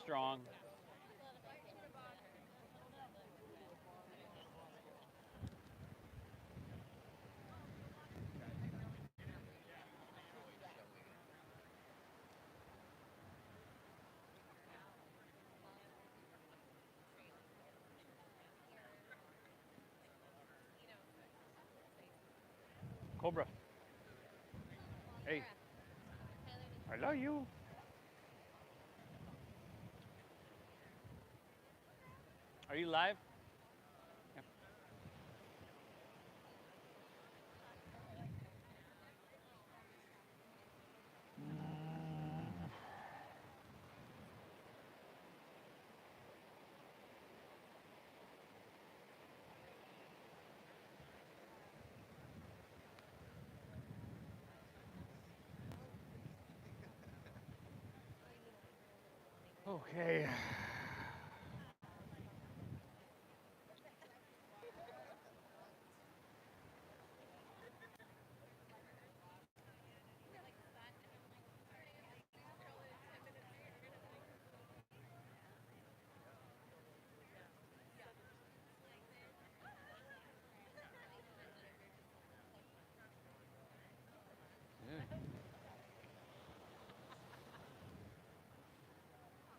strong. Cobra. Hey. I love you. Are you live? Yeah. Okay.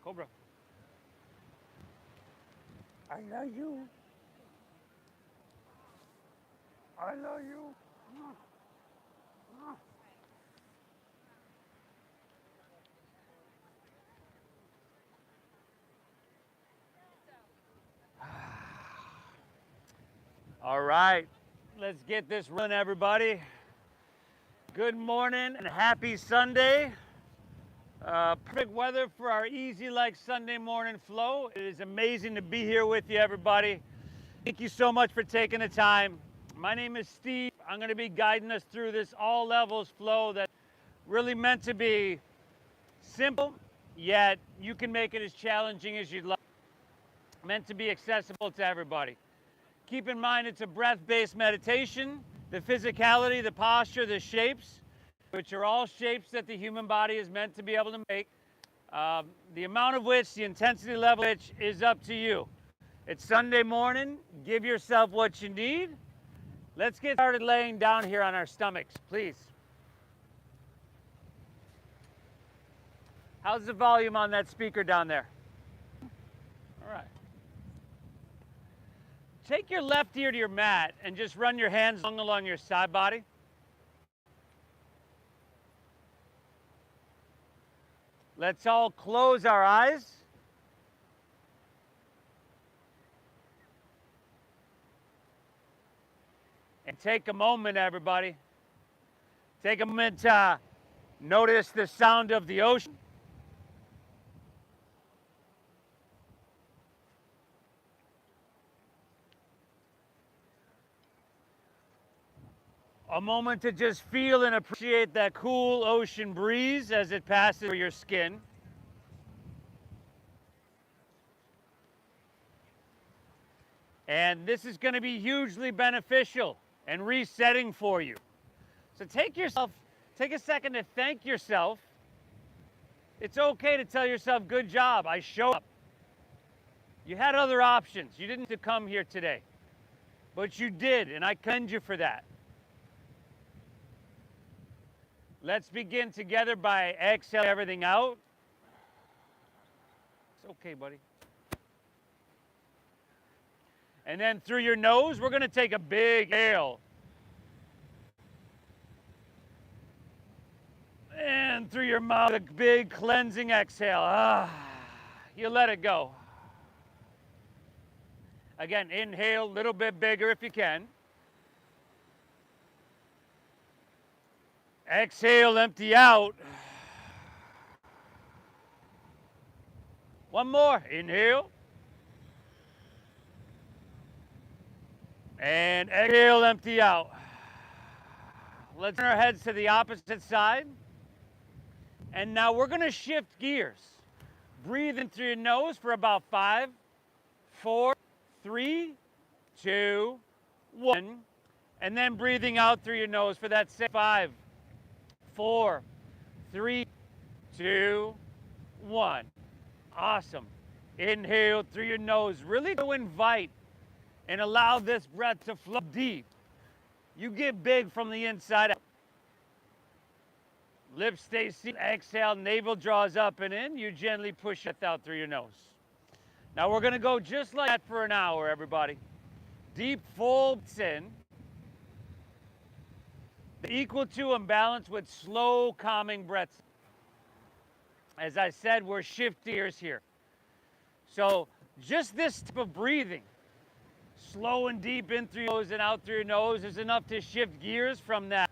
Cobra. I love you. I love you. All right, let's get this running, everybody. Good morning and happy Sunday. Perfect weather for our easy like Sunday morning flow. It is amazing to be here with you, everybody. Thank you so much for taking the time. My name is Steve. I'm going to be guiding us through this all levels flow that really meant to be simple, yet you can make it as challenging as you'd like. Meant to be accessible to everybody. Keep in mind it's a breath-based meditation. The physicality, the posture, the shapes, which are all shapes that the human body is meant to be able to make. The amount of which, the intensity level of which is up to you. It's Sunday morning. Give yourself what you need. Let's get started laying down here on our stomachs, please. How's the volume on that speaker down there? All right. Take your left ear to your mat and just run your hands along your side body. Let's all close our eyes. And take a moment, everybody. Take a moment to notice the sound of the ocean. A moment to just feel and appreciate that cool ocean breeze as it passes through your skin. And this is going to be hugely beneficial and resetting for you. So take a second to thank yourself. It's okay to tell yourself, good job, I showed up. You had other options. You didn't have to come here today. But you did, and I commend you for that. Let's begin together by exhaling everything out. It's okay, buddy. And then through your nose, we're going to take a big inhale. And through your mouth, a big cleansing exhale. You let it go. Again, inhale a little bit bigger if you can. Exhale, empty out. One more. Inhale. And exhale, empty out. Let's turn our heads to the opposite side. And now we're going to shift gears. Breathe in through your nose for about 5, 4, 3, 2, 1. And then breathing out through your nose for that 5, 4, 3, 2, 1. Awesome. Inhale through your nose. Really to invite and allow this breath to flow deep. You get big from the inside out. Lips stay seated. Exhale, navel draws up and in. You gently push it out through your nose. Now we're going to go just like that for an hour, everybody. Deep, full in. Equal to and balanced with slow, calming breaths. As I said, we're shifting gears here. So just this type of breathing, slow and deep in through your nose and out through your nose, is enough to shift gears from that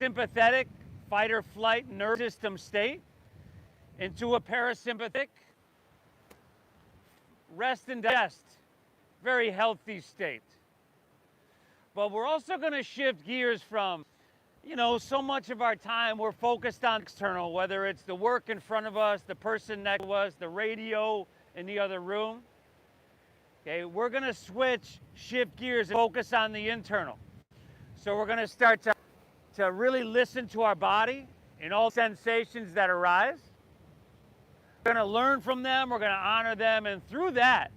sympathetic fight or flight nervous system state into a parasympathetic rest and digest, very healthy state. But we're also going to shift gears from, so much of our time we're focused on external, whether it's the work in front of us, the person next to us, the radio in the other room. Okay, we're going to shift gears and focus on the internal. So we're going to start to really listen to our body and all sensations that arise. We're going to learn from them, we're going to honor them, and through that,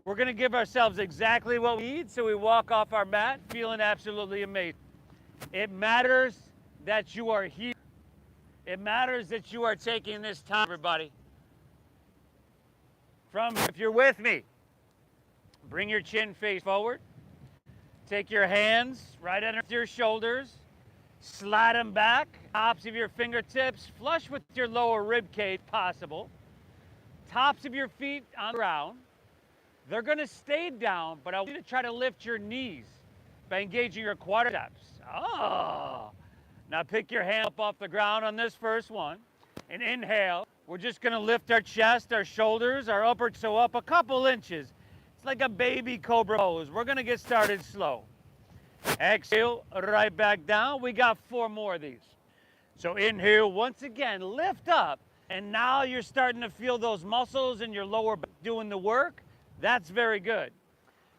we're going to give ourselves exactly what we need so we walk off our mat feeling absolutely amazing. It matters that you are here. It matters that you are taking this time, everybody. If you're with me, bring your chin face forward. Take your hands right under your shoulders. Slide them back, tops of your fingertips, flush with your lower rib cage possible. Tops of your feet on the ground. They're going to stay down, but I want you to try to lift your knees by engaging your quadriceps. Oh! Now pick your hand up off the ground on this first one and inhale. We're just going to lift our chest, our shoulders, our upper toe up a couple inches. It's like a baby cobra pose. We're going to get started slow. Exhale, right back down. We got 4 more of these. So inhale, once again, lift up. And now you're starting to feel those muscles in your lower back doing the work. That's very good.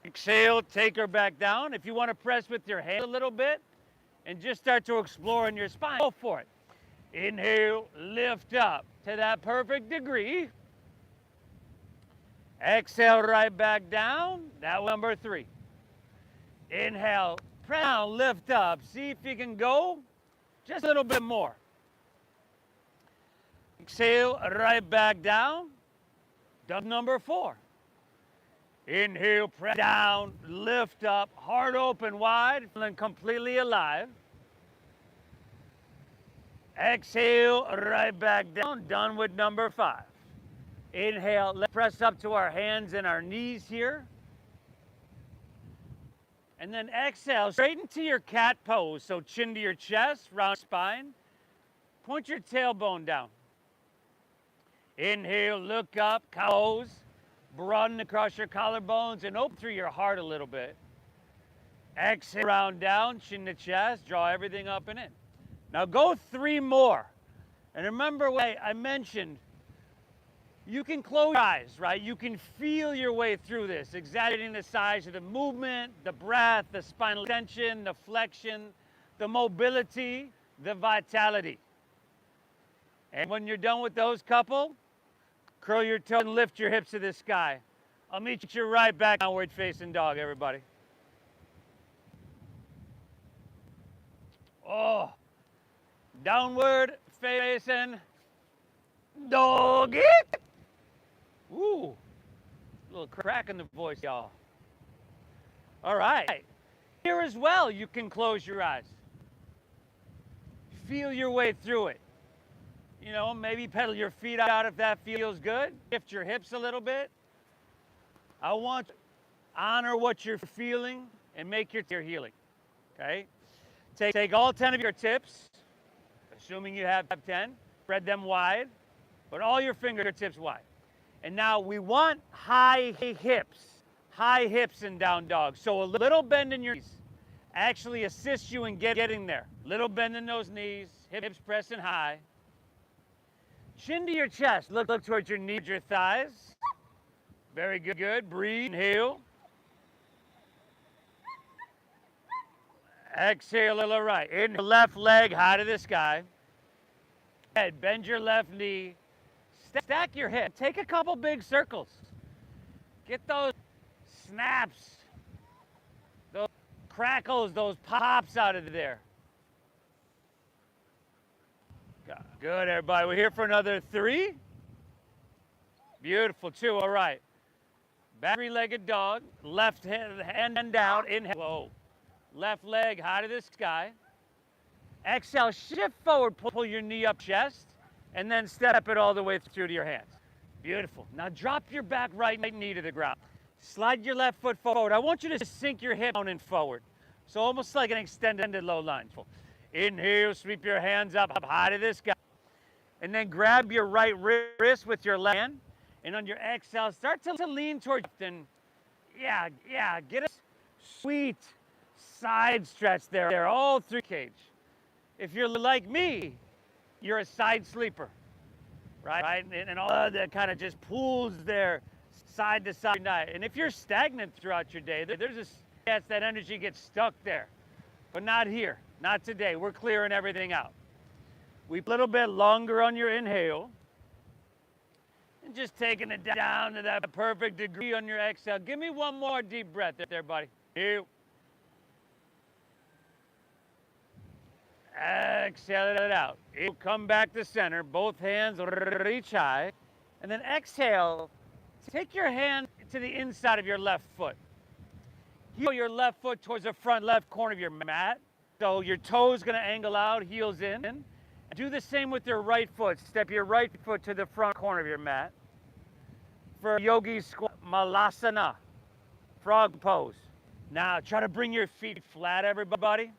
Exhale, take her back down. If you want to press with your hand a little bit and just start to explore in your spine, go for it. Inhale, lift up to that perfect degree. Exhale, right back down. That was number 3. Inhale, press down, lift up. See if you can go just a little bit more. Exhale, right back down. Done number 4. Inhale, press down, lift up, heart open wide, feeling completely alive. Exhale, right back down, done with number 5. Inhale, let's press up to our hands and our knees here. And then exhale, straighten to your cat pose. So chin to your chest, round spine. Point your tailbone down. Inhale, look up, cow pose. Broaden across your collarbones and open through your heart a little bit. Exhale, round down, chin to chest, draw everything up and in. Now go 3 more. And remember what I mentioned, you can close your eyes, right? You can feel your way through this, exaggerating the size of the movement, the breath, the spinal tension, the flexion, the mobility, the vitality. And when you're done with those couple, curl your toes and lift your hips to the sky. I'll meet you right back downward facing dog, everybody. Oh, downward facing doggy. Ooh, a little crack in the voice, y'all. All right. Here as well, you can close your eyes. Feel your way through it. Maybe pedal your feet out if that feels good. Lift your hips a little bit. I want to honor what you're feeling and make your healing. Okay? Take all 10 of your tips, assuming you have 10, spread them wide, but all your fingertips wide. And now we want high hips in down dog. So a little bend in your knees actually assists you in getting there. Little bend in those knees, hips pressing high. Chin to your chest. Look towards your knees, your thighs. Very good. Breathe. Inhale. Exhale to the right. Inhale, left leg high to the sky. Head, bend your left knee. Stack your hip. Take a couple big circles. Get those snaps, those crackles, those pops out of there. Good, everybody. We're here for another 3. Beautiful, 2. All right. Back three-legged dog. Left hand down. Inhale. Whoa. Left leg high to the sky. Exhale, shift forward, pull your knee up chest, and then step it all the way through to your hands. Beautiful. Now drop your back right knee to the ground. Slide your left foot forward. I want you to sink your hip down and forward. So almost like an extended low lunge. Inhale, sweep your hands up high to the sky. And then grab your right wrist with your left hand. And on your exhale, start to lean towards and get a sweet side stretch there all through cage. If you're like me, you're a side sleeper, right? And all that kind of just pulls there side to side night. And if you're stagnant throughout your day, there's a chance that energy gets stuck there. But not here, not today. We're clearing everything out. We a little bit longer on your inhale. And just taking it down to that perfect degree on your exhale. Give me one more deep breath there, buddy. Here. Exhale it out. You come back to center. Both hands reach high. And then exhale. Take your hand to the inside of your left foot. Heel your left foot towards the front left corner of your mat. So your toes going to angle out, heels in. Do the same with your right foot. Step your right foot to the front corner of your mat. For yogi squat, malasana, frog pose. Now try to bring your feet flat, everybody.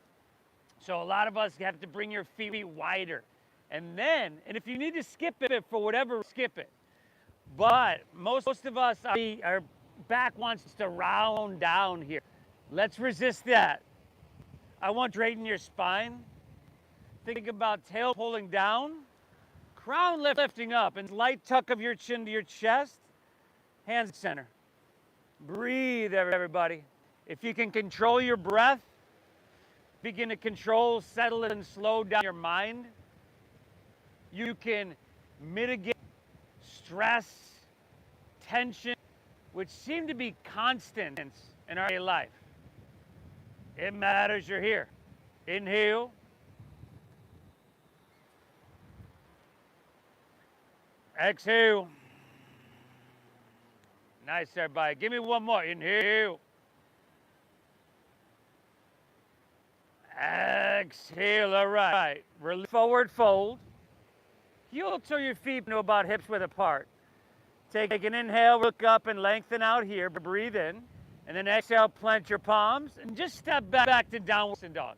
So a lot of us have to bring your feet wider. And if you need to skip it for whatever, skip it. But most of us, our back wants to round down here. Let's resist that. I want to straighten your spine. Think about tail pulling down, crown lifting up, and light tuck of your chin to your chest, hands center. Breathe, everybody. If you can control your breath, begin to control, settle it, and slow down your mind. You can mitigate stress, tension, which seem to be constants in our life. It matters you're here. Inhale. Exhale. Nice, everybody. Give me one more. Inhale. Exhale. All right. Release. Forward fold. Heel till your feet know about hips width apart. Take an inhale, look up and lengthen out here. Breathe in. And then exhale, plant your palms. And just step back to downward facing dog.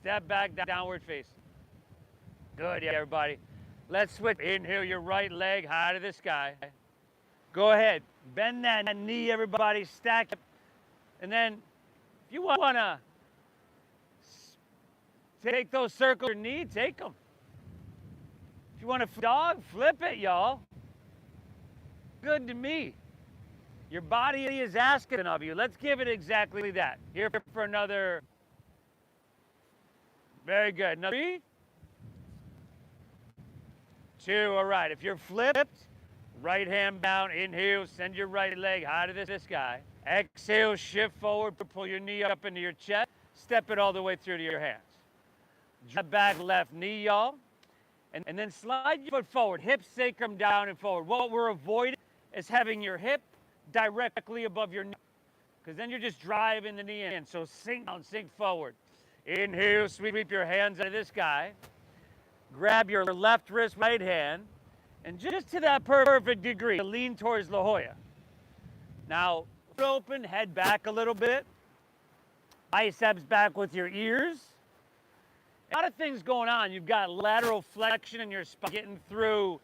Step back, downward facing. Good, everybody. Let's switch. Inhale your right leg high to the sky. Go ahead. Bend that knee, everybody. Stack it. And then if you want to take those circles your knee, take them. If you want to dog, flip it, y'all. Good to me. Your body is asking of you. Let's give it exactly that. Here for another. Very good. Another 3, 2. All right. If you're flipped, right hand down. Inhale. Send your right leg high to the sky. Exhale. Shift forward. Pull your knee up into your chest. Step it all the way through to your hands. Drop back left knee, y'all. And then slide your foot forward. Hips, sacrum down and forward. What we're avoiding is having your hip directly above your knee, because then you're just driving the knee in. So sink down, sink forward. Inhale, sweep your hands out of the sky. Grab your left wrist, right hand, and just to that perfect degree, lean towards La Jolla. Now, open, head back a little bit. Biceps back with your ears. A lot of things going on. You've got lateral flexion in your spine, getting through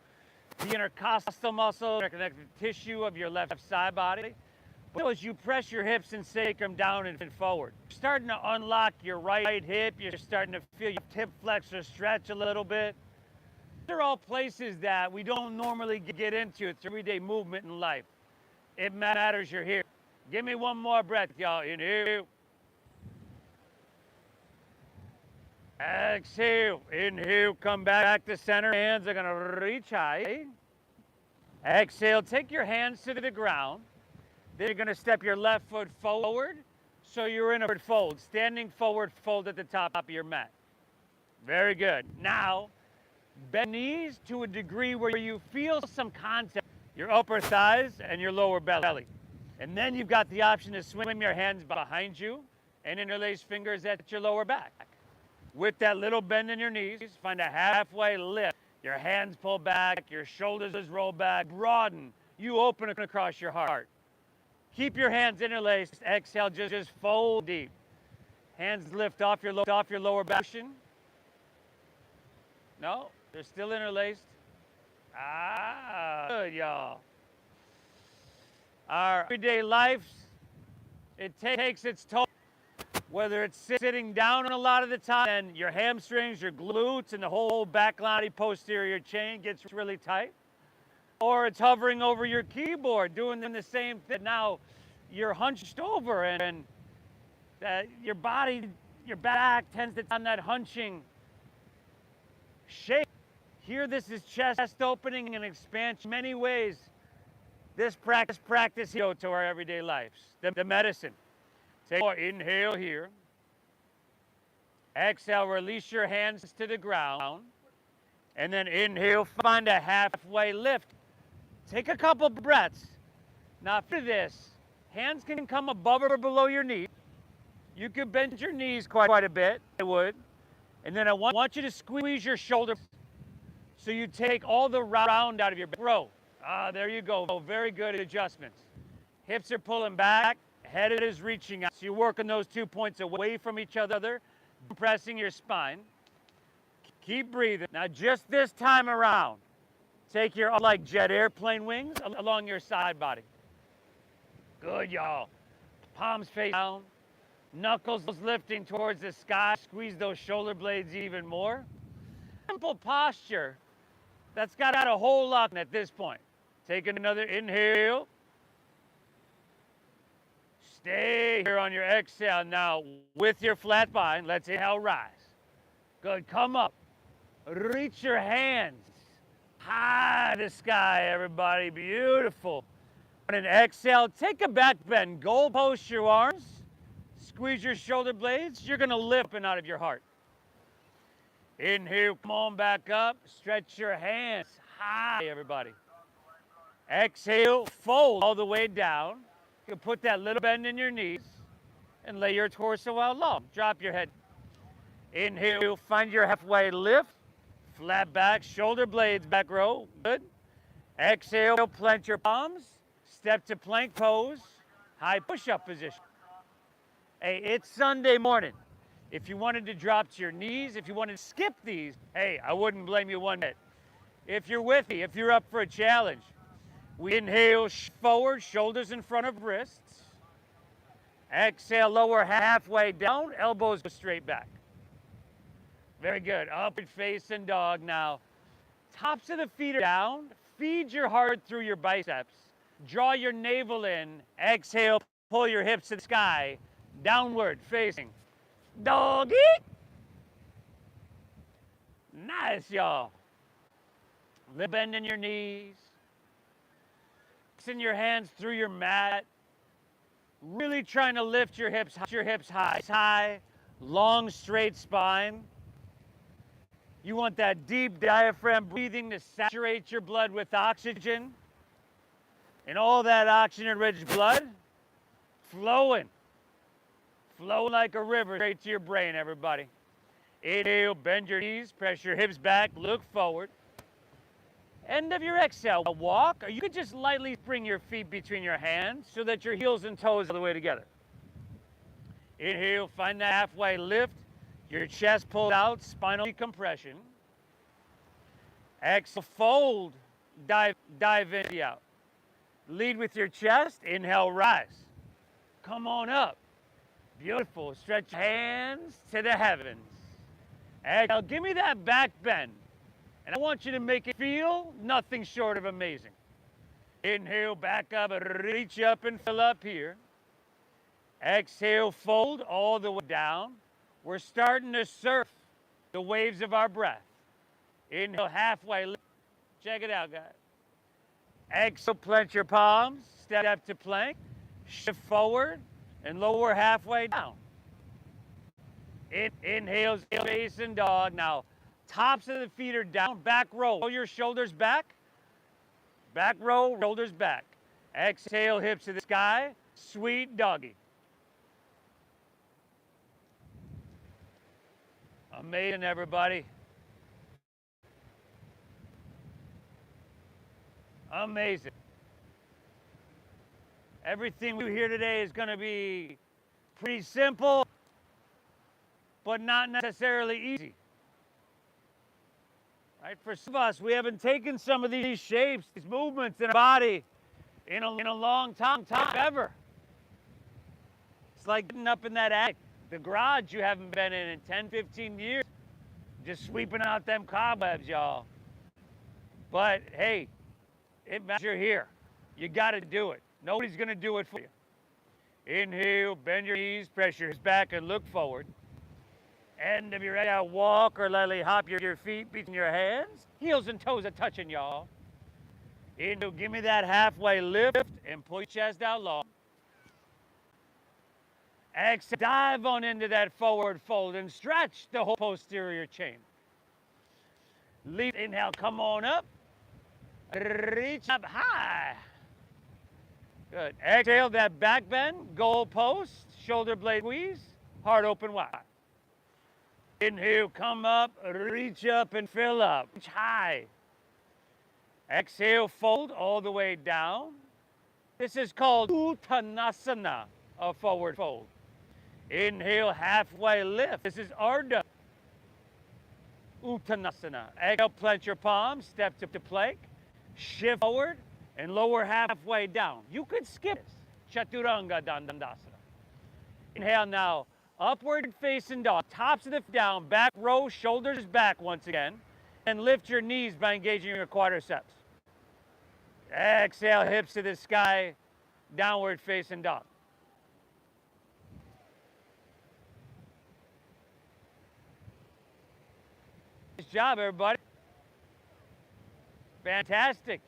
the intercostal muscle, the connective tissue of your left side body. But as you press your hips and sacrum down and forward, you're starting to unlock your right hip. You're starting to feel your hip flexor stretch a little bit. They're all places that we don't normally get into. It's everyday movement in life. It matters you're here. Give me one more breath, y'all. Inhale. Exhale. Inhale. Come back to center. Hands are going to reach high. Exhale, take your hands to the ground. Then you're going to step your left foot forward, so you're in a fold, standing forward fold at the top of your mat. Very good. Now, bend knees to a degree where you feel some contact, your upper thighs and your lower belly. And then you've got the option to swim your hands behind you and interlace fingers at your lower back. With that little bend in your knees, find a halfway lift. Your hands pull back, your shoulders roll back, broaden. You open across your heart. Keep your hands interlaced. Exhale, just fold deep. Hands lift off your lower back. No, they're still interlaced. Good, y'all. Our everyday life, it takes its toll. Whether it's sitting down a lot of the time and your hamstrings, your glutes, and the whole back body posterior chain gets really tight, or it's hovering over your keyboard doing the same thing. Now you're hunched over and your body, your back tends to on that hunching shape. Here, this is chest opening and expansion. Many ways, this practice go to our everyday lives. The medicine. Take more inhale here. Exhale, release your hands to the ground. And then inhale, find a halfway lift. Take a couple breaths. Now for this, hands can come above or below your knee. You could bend your knees quite a bit, I would. And then I want you to squeeze your shoulder so you take all the round out of your back. Row. There you go. Very good adjustments. Hips are pulling back. Head is reaching out. So you're working those 2 points away from each other, compressing your spine. Keep breathing. Now just this time around, take your like jet airplane wings along your side body. Good, y'all. Palms face down. Knuckles lifting towards the sky. Squeeze those shoulder blades even more. Simple posture that's got a whole lot at this point. Take another inhale. Stay here on your exhale. Now, with your flat spine, let's inhale, rise. Good, come up. Reach your hands high to the sky, everybody. Beautiful. On an exhale, take a back bend. Goal post your arms. Squeeze your shoulder blades. You're going to lift out of your heart. Inhale, come on back up. Stretch your hands high, everybody. Exhale, fold all the way down. You can put that little bend in your knees and lay your torso out long. Drop your head. Inhale, find your halfway lift. Flat back, shoulder blades back row. Good. Exhale, plant your palms. Step to plank pose. High push-up position. Hey, it's Sunday morning. If you wanted to drop to your knees, if you wanted to skip these, hey, I wouldn't blame you one bit. If you're with me, if you're up for a challenge, we inhale forward, shoulders in front of wrists. Exhale, lower halfway down, elbows go straight back. Very good. Upward facing dog now. Tops of the feet are down. Feed your heart through your biceps. Draw your navel in. Exhale, pull your hips to the sky. Downward facing. Doggy. Nice, y'all. Bend in your knees. In your hands through your mat. Really trying to lift your hips high. Long, straight spine. You want that deep diaphragm breathing to saturate your blood with oxygen. And all that oxygen-rich blood flowing. Flow like a river straight to your brain, everybody. Inhale, bend your knees, press your hips back, look forward. End of your exhale, walk, or you could just lightly bring your feet between your hands so that your heels and toes are all the way together. Inhale, find that halfway lift, your chest pulled out, spinal decompression. Exhale, fold, dive in, out. Lead with your chest, inhale, rise. Come on up. Beautiful, stretch hands to the heavens. Exhale, give me that back bend. And I want you to make it feel nothing short of amazing. Inhale, back up, reach up and fill up here. Exhale, fold all the way down. We're starting to surf the waves of our breath. Inhale, halfway lift. Check it out, guys. Exhale, plant your palms, step to plank, shift forward, and lower halfway down. Inhale, facing dog. Now, tops of the feet are down, back row. Roll your shoulders back. Back row, shoulders back. Exhale, hips to the sky, sweet doggy. Amazing, everybody. Amazing. Everything we do here today is going to be pretty simple, but not necessarily easy. Right? For some of us, we haven't taken some of these shapes, these movements in our body in a long time ever. It's like getting up in that attic, the garage you haven't been in 10, 15 years, just sweeping out them cobwebs, y'all. But hey, it matters you're here. You got to do it. Nobody's going to do it for you. Inhale, bend your knees, press your hips back, and look forward. And if you're ready to walk or lightly hop your feet between your hands, heels and toes are touching, y'all. Inhale, give me that halfway lift and pull your chest out long. Exhale, dive on into that forward fold and stretch the whole posterior chain. Inhale, come on up. Reach up high. Good. Exhale, that back bend, goal post, shoulder blade squeeze, heart open wide. Inhale, come up, reach up and fill up. Reach high. Exhale, fold all the way down. This is called Uttanasana, a forward fold. Inhale, halfway lift. This is Ardha Uttanasana. Exhale, plant your palms, step to plank, shift forward, and lower halfway down. You could skip this. Chaturanga Dandasana. Inhale now, upward facing dog. Tops of the feet down, back row, shoulders back once again. And lift your knees by engaging your quadriceps. Exhale, hips to the sky, downward facing dog. Nice job, everybody. Fantastic.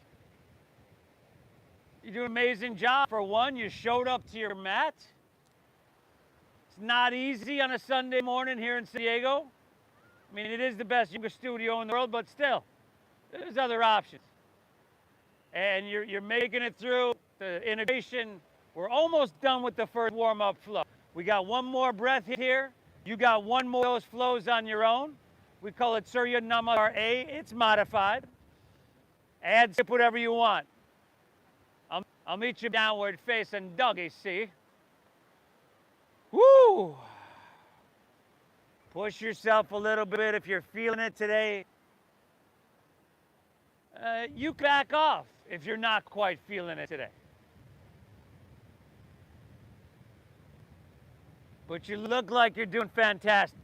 You do an amazing job. For one, you showed up to your mat. It's not easy on a Sunday morning here in San Diego. I mean, it is the best yoga studio in the world, but still, there's other options. And you're making it through the integration. We're almost done with the first warm-up flow. We got one more breath here. You got one more of those flows on your own. We call it Surya Namaskar A. It's modified. Add, skip whatever you want. I'll meet you downward facing doggy, see? Woo! Push yourself a little bit if you're feeling it today. You back off if you're not quite feeling it today. But you look like you're doing fantastic.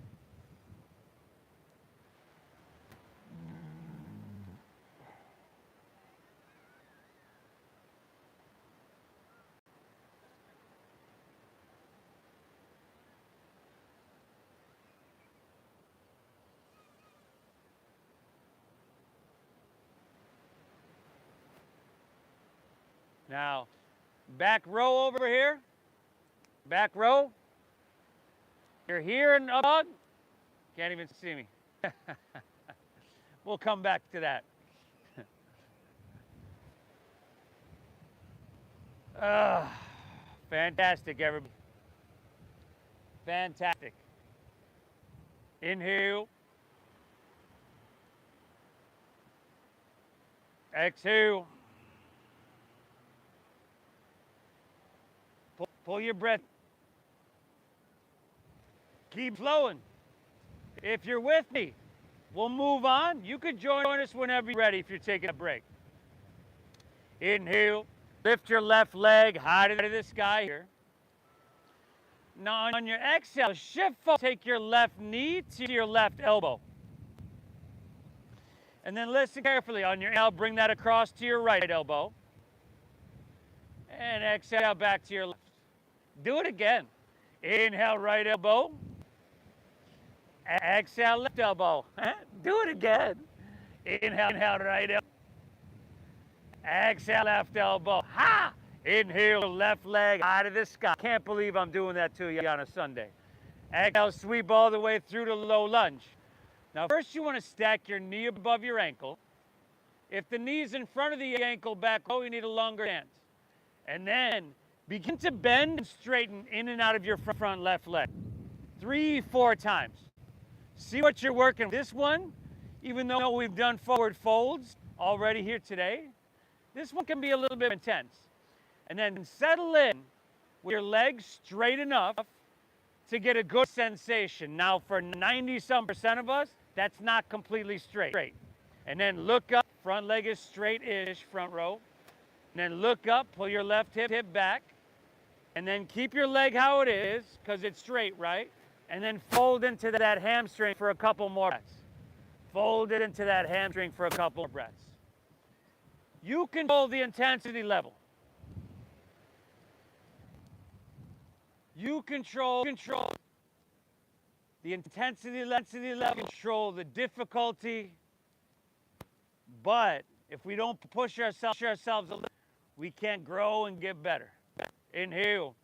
Now, back row over here. Back row. You're here in a dog. Can't even see me. We'll come back to that. Fantastic, everybody. Fantastic. Inhale. Exhale. Pull your breath. Keep flowing. If you're with me, we'll move on. You could join us whenever you're ready if you're taking a break. Inhale. Lift your left leg high to the sky here. Now on your exhale, shift forward. Take your left knee to your left elbow. And then listen carefully. On your inhale, bring that across to your right elbow. And exhale back to your left. Do it again. Inhale, right elbow. Exhale, left elbow. Do it again. Inhale, right elbow. Exhale, left elbow. Ha! Inhale, left leg out of the sky. Can't believe I'm doing that to you on a Sunday. Exhale, sweep all the way through to low lunge. Now, first you want to stack your knee above your ankle. If the knee's in front of the ankle back low, you need a longer stance. And then begin to bend and straighten in and out of your front left leg. 3-4 times. See what you're working with. This one, even though we've done forward folds already here today, this one can be a little bit intense. And then settle in with your legs straight enough to get a good sensation. Now, for 90-some% of us, that's not completely straight. And then look up, front leg is straight-ish, front row. And then look up, pull your left hip back. And then keep your leg how it is, because it's straight, right? And then fold into that hamstring for a couple more breaths. Fold it into that hamstring for a couple more breaths. You control the intensity level. You control the intensity level, control the difficulty. But if we don't push ourselves a little, we can't grow and get better. Inhale.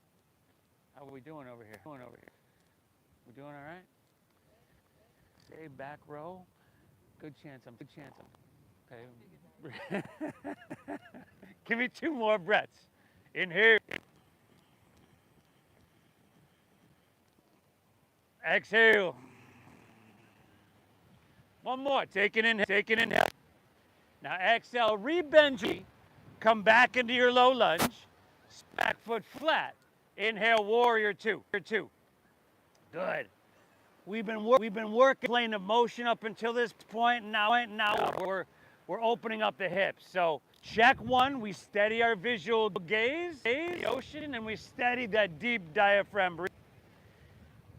How are we doing over here? We doing all right? Stay back row. Good chance. Okay. Give me 2 more breaths. Inhale. Exhale. One more. Take an inhale. Now exhale. Rebend your knee. Come back into your low lunge. Back foot flat. Inhale. Warrior 2. Good. We've been working plane of motion up until this point. Now we're opening up the hips. So check 1. We steady our visual gaze, the ocean, and we steady that deep diaphragm breathing.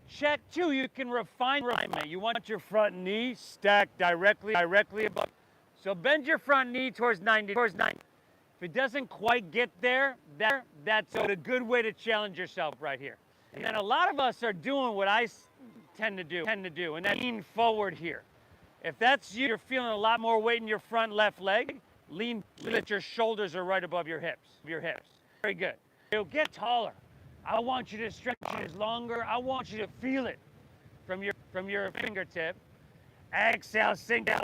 Check 2, you can refine alignment. You want your front knee stacked directly above. So bend your front knee towards 90. If it doesn't quite get there, that's a good way to challenge yourself right here. And then a lot of us are doing what I tend to do, and then lean forward here. If that's you, you're feeling a lot more weight in your front left leg, lean so that your shoulders are right above your hips. Very good. You'll get taller. I want you to stretch it longer. I want you to feel it from your fingertip. Exhale, sink a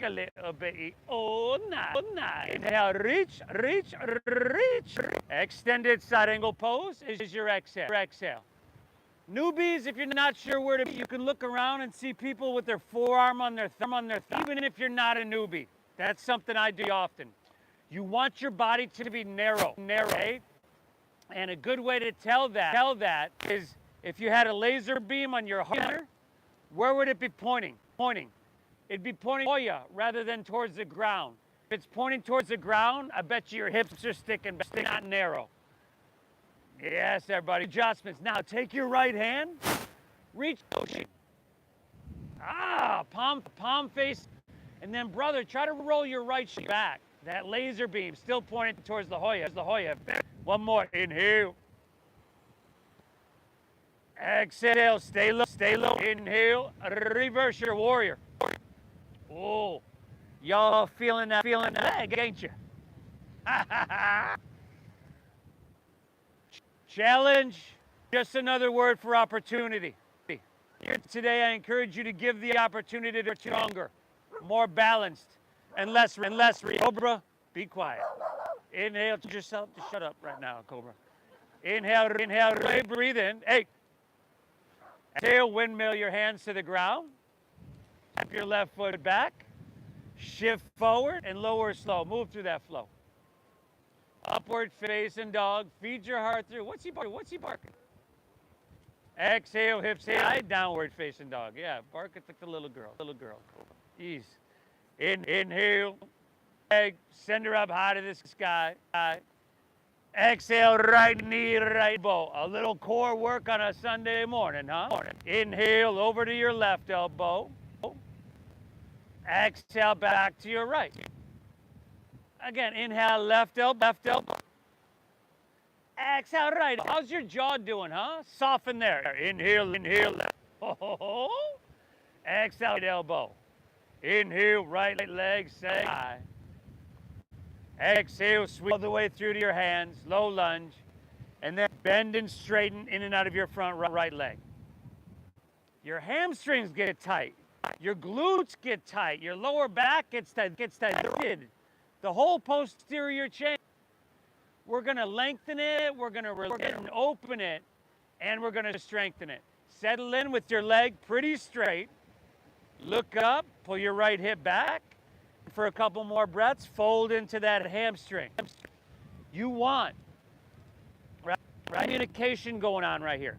little bit. Oh, nice. Inhale, reach. Extended side angle pose is your exhale. Newbies, if you're not sure where to be, you can look around and see people with their forearm on their thumb. Even if you're not a newbie, that's something I do often. You want your body to be narrow. Okay? And a good way to tell that is if you had a laser beam on your heart, where would it be pointing? It'd be pointing for you rather than towards the ground. If it's pointing towards the ground, I bet you your hips are sticking, but not narrow. Yes, everybody. Adjustments. Now take your right hand, reach ocean. Palm face, and then brother, try to roll your right shoulder back. That laser beam still pointing towards the Hoya. One more. Inhale. Exhale. Stay low. Inhale. Reverse your warrior. Oh, y'all feeling that leg, ain't you? Challenge. Just another word for opportunity. Here today, I encourage you to give the opportunity to be stronger, more balanced, and less. Cobra, be quiet. Inhale to yourself to shut up right now, Cobra. Inhale, breathe in. Hey. Exhale, windmill your hands to the ground. Tap your left foot back. Shift forward and lower slow. Move through that flow. Upward facing dog. Feed your heart through. What's he barking? Exhale, hips high. Downward facing dog. Yeah, bark it like the little girl. Ease. Inhale. Leg. Send her up high to the sky. Exhale, right knee, right elbow. A little core work on a Sunday morning, huh? Inhale, over to your left elbow. Exhale, back to your right. Again, inhale, left elbow. Exhale, right. How's your jaw doing, huh? Soften there. Inhale, left. Exhale, right elbow. Inhale, right leg, say high. Exhale, sweep all the way through to your hands, low lunge, and then bend and straighten in and out of your front right leg. Your hamstrings get tight. Your glutes get tight. Your lower back gets tight. The whole posterior chain. We're going to lengthen it. We're going to release it and open it. And we're going to strengthen it. Settle in with your leg pretty straight. Look up. Pull your right hip back. For a couple more breaths, fold into that hamstring. You want communication going on right here.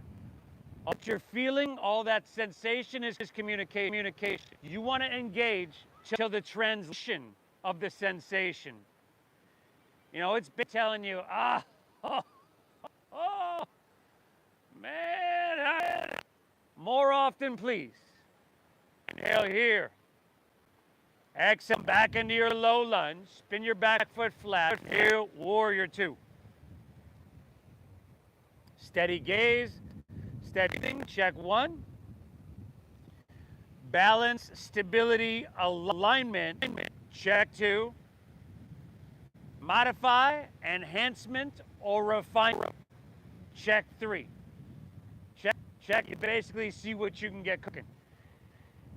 What you're feeling, all that sensation is communication. You want to engage till the transition of the sensation. You know, it's been telling you, man, more often, please. Inhale here. Exhale back into your low lunge. Spin your back foot flat. Here, warrior two. Steady gaze. Steady thing. Check one. Balance, stability, alignment. Check two. Modify, enhancement, or refinement. Check three. Check. You basically see what you can get cooking.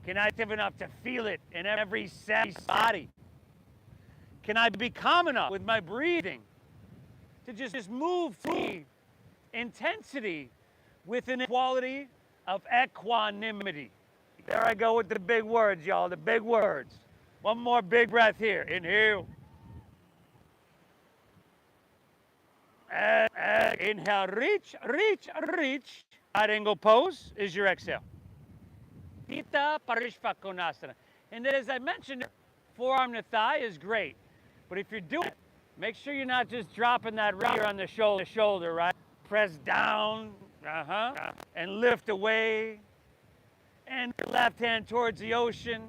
Can I be enough to feel it in every cell of my body? Can I be calm enough with my breathing to just move through intensity with an quality of equanimity? There I go with the big words, y'all, the big words. One more big breath here. Inhale. Inhale, reach. Side angle pose is your exhale. Pita Parishvakonasana. And then, as I mentioned, forearm to thigh is great. But if you're doing it, make sure you're not just dropping that right on the shoulder, right? Press down, and lift away. And your left hand towards the ocean.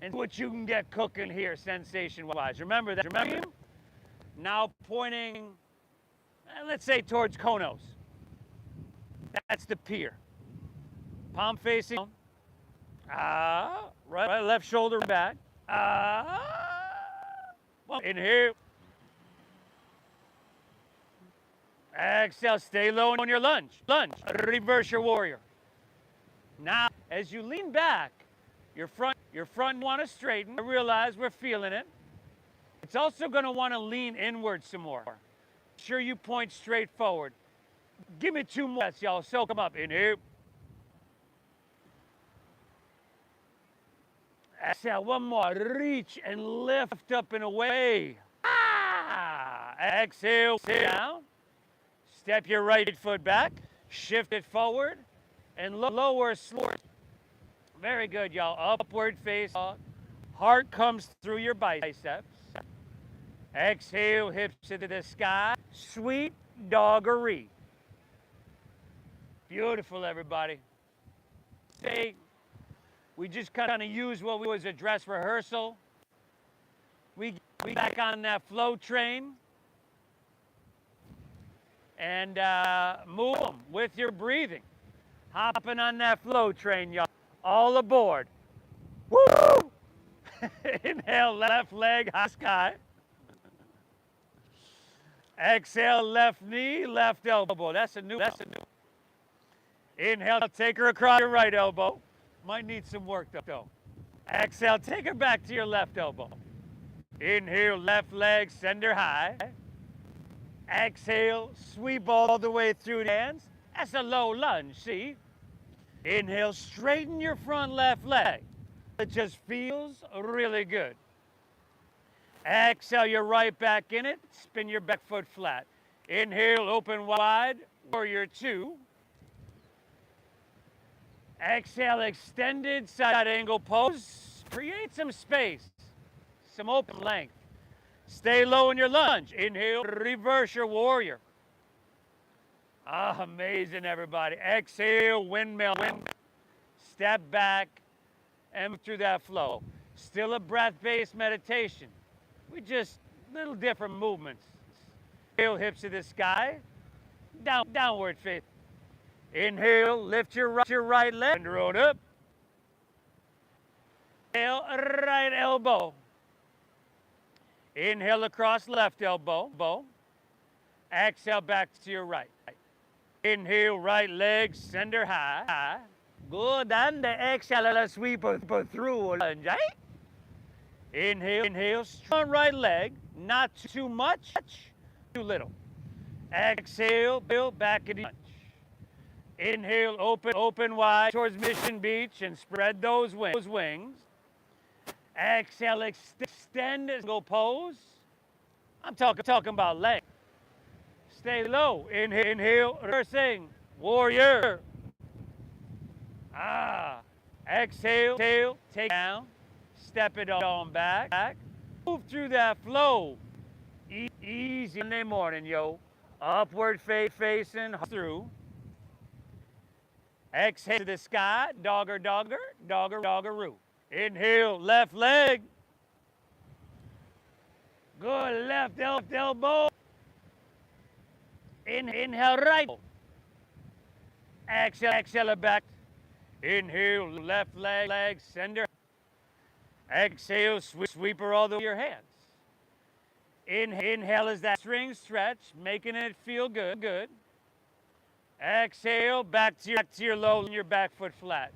And what you can get cooking here, sensation-wise. Remember that. Now pointing, let's say, towards Konos. That's the pier. Palm facing. Right, left shoulder back. Inhale. Exhale, stay low on your lunge. Reverse your warrior. Now, as you lean back, your front want to straighten. I realize we're feeling it. It's also going to want to lean inward some more. Make sure you point straight forward. Give me two more breaths, y'all. Soak them up. Inhale. Exhale, one more. Reach and lift up and away. Exhale, down. Step your right foot back. Shift it forward. And lower, slow. Very good, y'all. Upward face. Heart comes through your biceps. Exhale, hips to the sky. Sweet doggery. Beautiful, everybody. We just kind of use what was a dress rehearsal. We back on that flow train and move them with your breathing. Hopping on that flow train, y'all. All aboard. Woo! Inhale, left leg, high sky. Exhale, left knee, left elbow. That's a new. Inhale, take her across your right elbow. Might need some work though. Exhale, take her back to your left elbow. Inhale, left leg, send her high. Exhale, sweep all the way through the hands. That's a low lunge, see? Inhale, straighten your front left leg. It just feels really good. Exhale, you're right back in it. Spin your back foot flat. Inhale, open wide, warrior two. Exhale, extended side angle pose. Create some space, some open length. Stay low in your lunge. Inhale, reverse your warrior. Amazing, everybody. Exhale, windmill. Step back and through that flow. Still a breath-based meditation. We just little different movements. Inhale, hips to the sky. Downward face. Inhale, lift your right leg and roll up. Inhale, right elbow. Inhale across left elbow. Exhale back to your right. Inhale, right leg, center high. Good, and exhale, sweep through. Inhale, strong right leg, not too much, too little. Exhale, build back into lunge. Inhale, open wide towards Mission Beach and spread those wings. Exhale, extend, go pose. I'm talking about leg. Stay low. Inhale, reversing, warrior. Exhale, take down, step it on back. Move through that flow. Easy Sunday morning, yo. Upward facing through. Exhale to the sky, doggeroo. Inhale, left leg. Good, left elbow. Inhale, right. Exhale back. Inhale, left leg, center. Exhale, sweeper all the way your hands. Inhale is that string stretch, making it feel good. Exhale, back to your low and your back foot flat.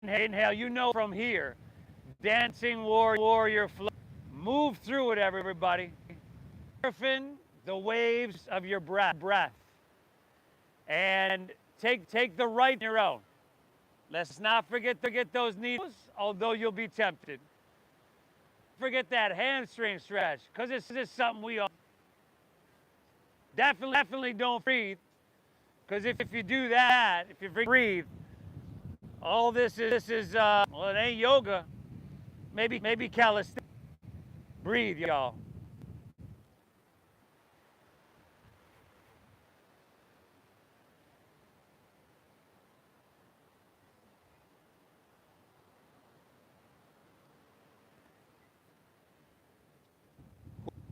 Inhale, you know from here, dancing warrior flow. Move through it, everybody. Surfing the waves of your breath. And take the right on your own. Let's not forget to get those knees, although you'll be tempted. Forget that hamstring stretch, because it's just something we all definitely don't breathe. Because if you do that, if you breathe, all this is well, it ain't yoga. Maybe calisthenics. Breathe, y'all.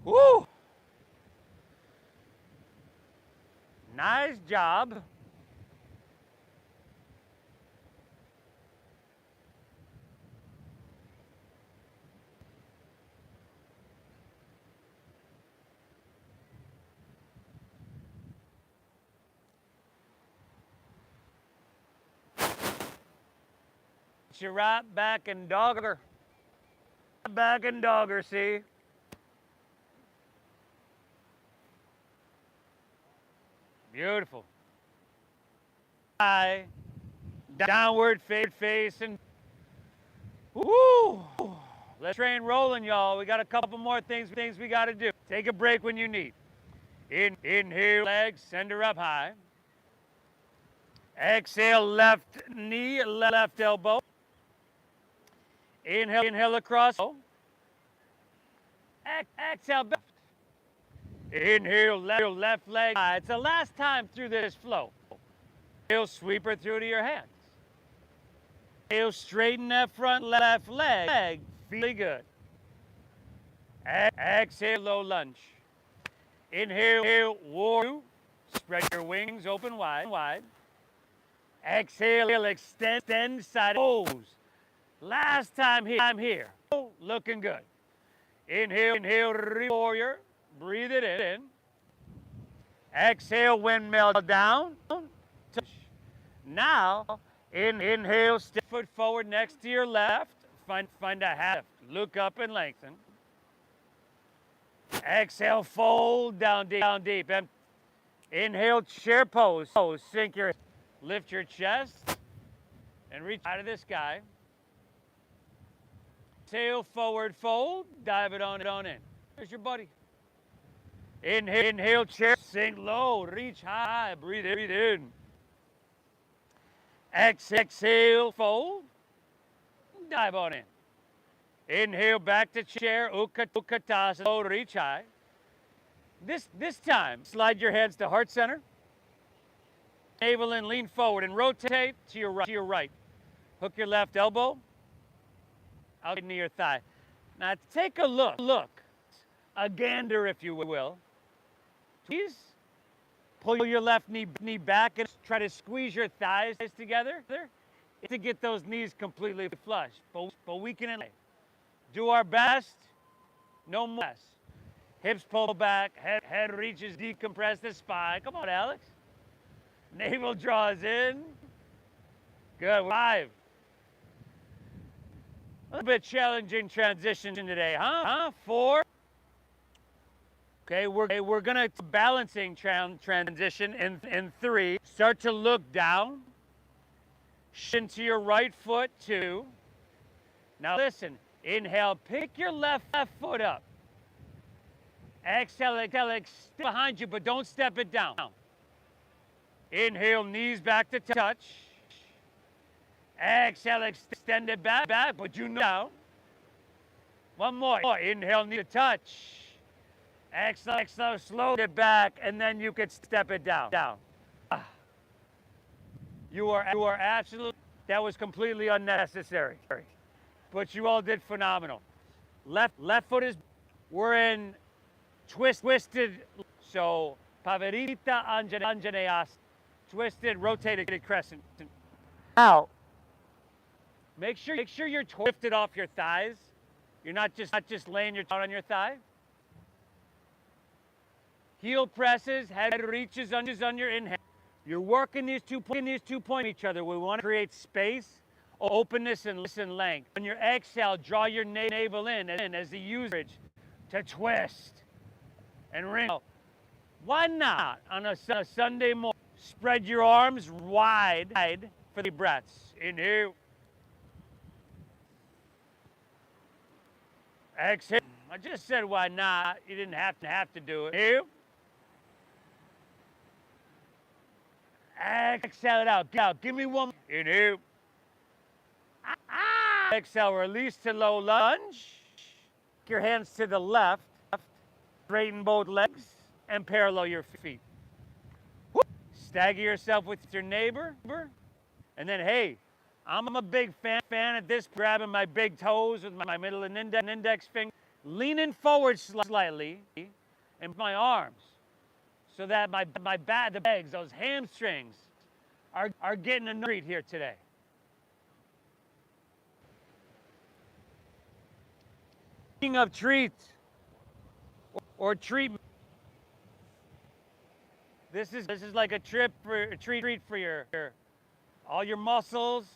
Woo! Nice job. Your right back and dogger. Back and dogger, see? Beautiful. Downward facing. Woo! Let's train rolling, y'all. We got a couple more things we got to do. Take a break when you need. Inhale, legs, send her up high. Exhale, left knee, left elbow. Inhale across. Exhale, left. Inhale, left leg. It's the last time through this flow. Inhale, sweep her through to your hands. Inhale, straighten that front left leg. Feeling good. Exhale, low lunge. Inhale, warrior. Spread your wings open wide. Exhale, extend side pose. Last time here. Looking good. Inhale, warrior. Breathe it in. Exhale, windmill down. Now, inhale, step foot forward next to your left. Find a half. Look up and lengthen. Exhale, fold down deep. Inhale, chair pose. Sink your, lift your chest, and reach out of the sky. Exhale, forward fold. Dive it on in. There's your buddy. Inhale, chair, sink low, reach high, breathe in. Exhale, fold, dive on in. Inhale, back to chair, Utkatasana, reach high. This time, slide your hands to heart center. Navel in, lean forward, and rotate to your right. Hook your left elbow out into your thigh. Now take a look, a gander if you will. Please pull your left knee back and try to squeeze your thighs together to get those knees completely flush. But we can do our best No more. Hips pull back, head reaches, decompress the spine. Come on, Alex. Navel draws in. Good. 5. A little bit challenging transition today, huh? 4. Okay, we're gonna balancing transition in 3. Start to look down. Shin to your right foot. 2. Now listen. Inhale, pick your left foot up. Exhale, extend behind you, but don't step it down. Inhale, knees back to touch. Exhale, extend it back, but you know down. One more. Inhale, knee to touch. Exhale, slow it back, and then you can step it down. You are absolutely, that was completely unnecessary. But you all did phenomenal. Left foot is, we're in twisted, so Pavarita Anjaneyas, twisted, rotated crescent. Now, make sure you're twisted off your thighs. You're not just laying your tongue on your thigh. Heel presses, head reaches on your inhale. You're working these two points each other. We want to create space, openness, and length. On your exhale, draw your navel in as the usage to twist and ring. Why not on a Sunday morning? Spread your arms wide for the breaths. Inhale. Exhale. I just said why not. You didn't have to do it. Inhale. Exhale it out. Give me one. Inhale. Exhale, release to low lunge. Your hands to the left. Straighten both legs and parallel your feet. Stagger yourself with your neighbor. And then, hey, I'm a big fan of this, grabbing my big toes with my middle and index finger, leaning forward slightly, and my arms, so that my back, the legs, those hamstrings, are getting a treat here today. Speaking of treats or treatment, this is like a treat for your all your muscles,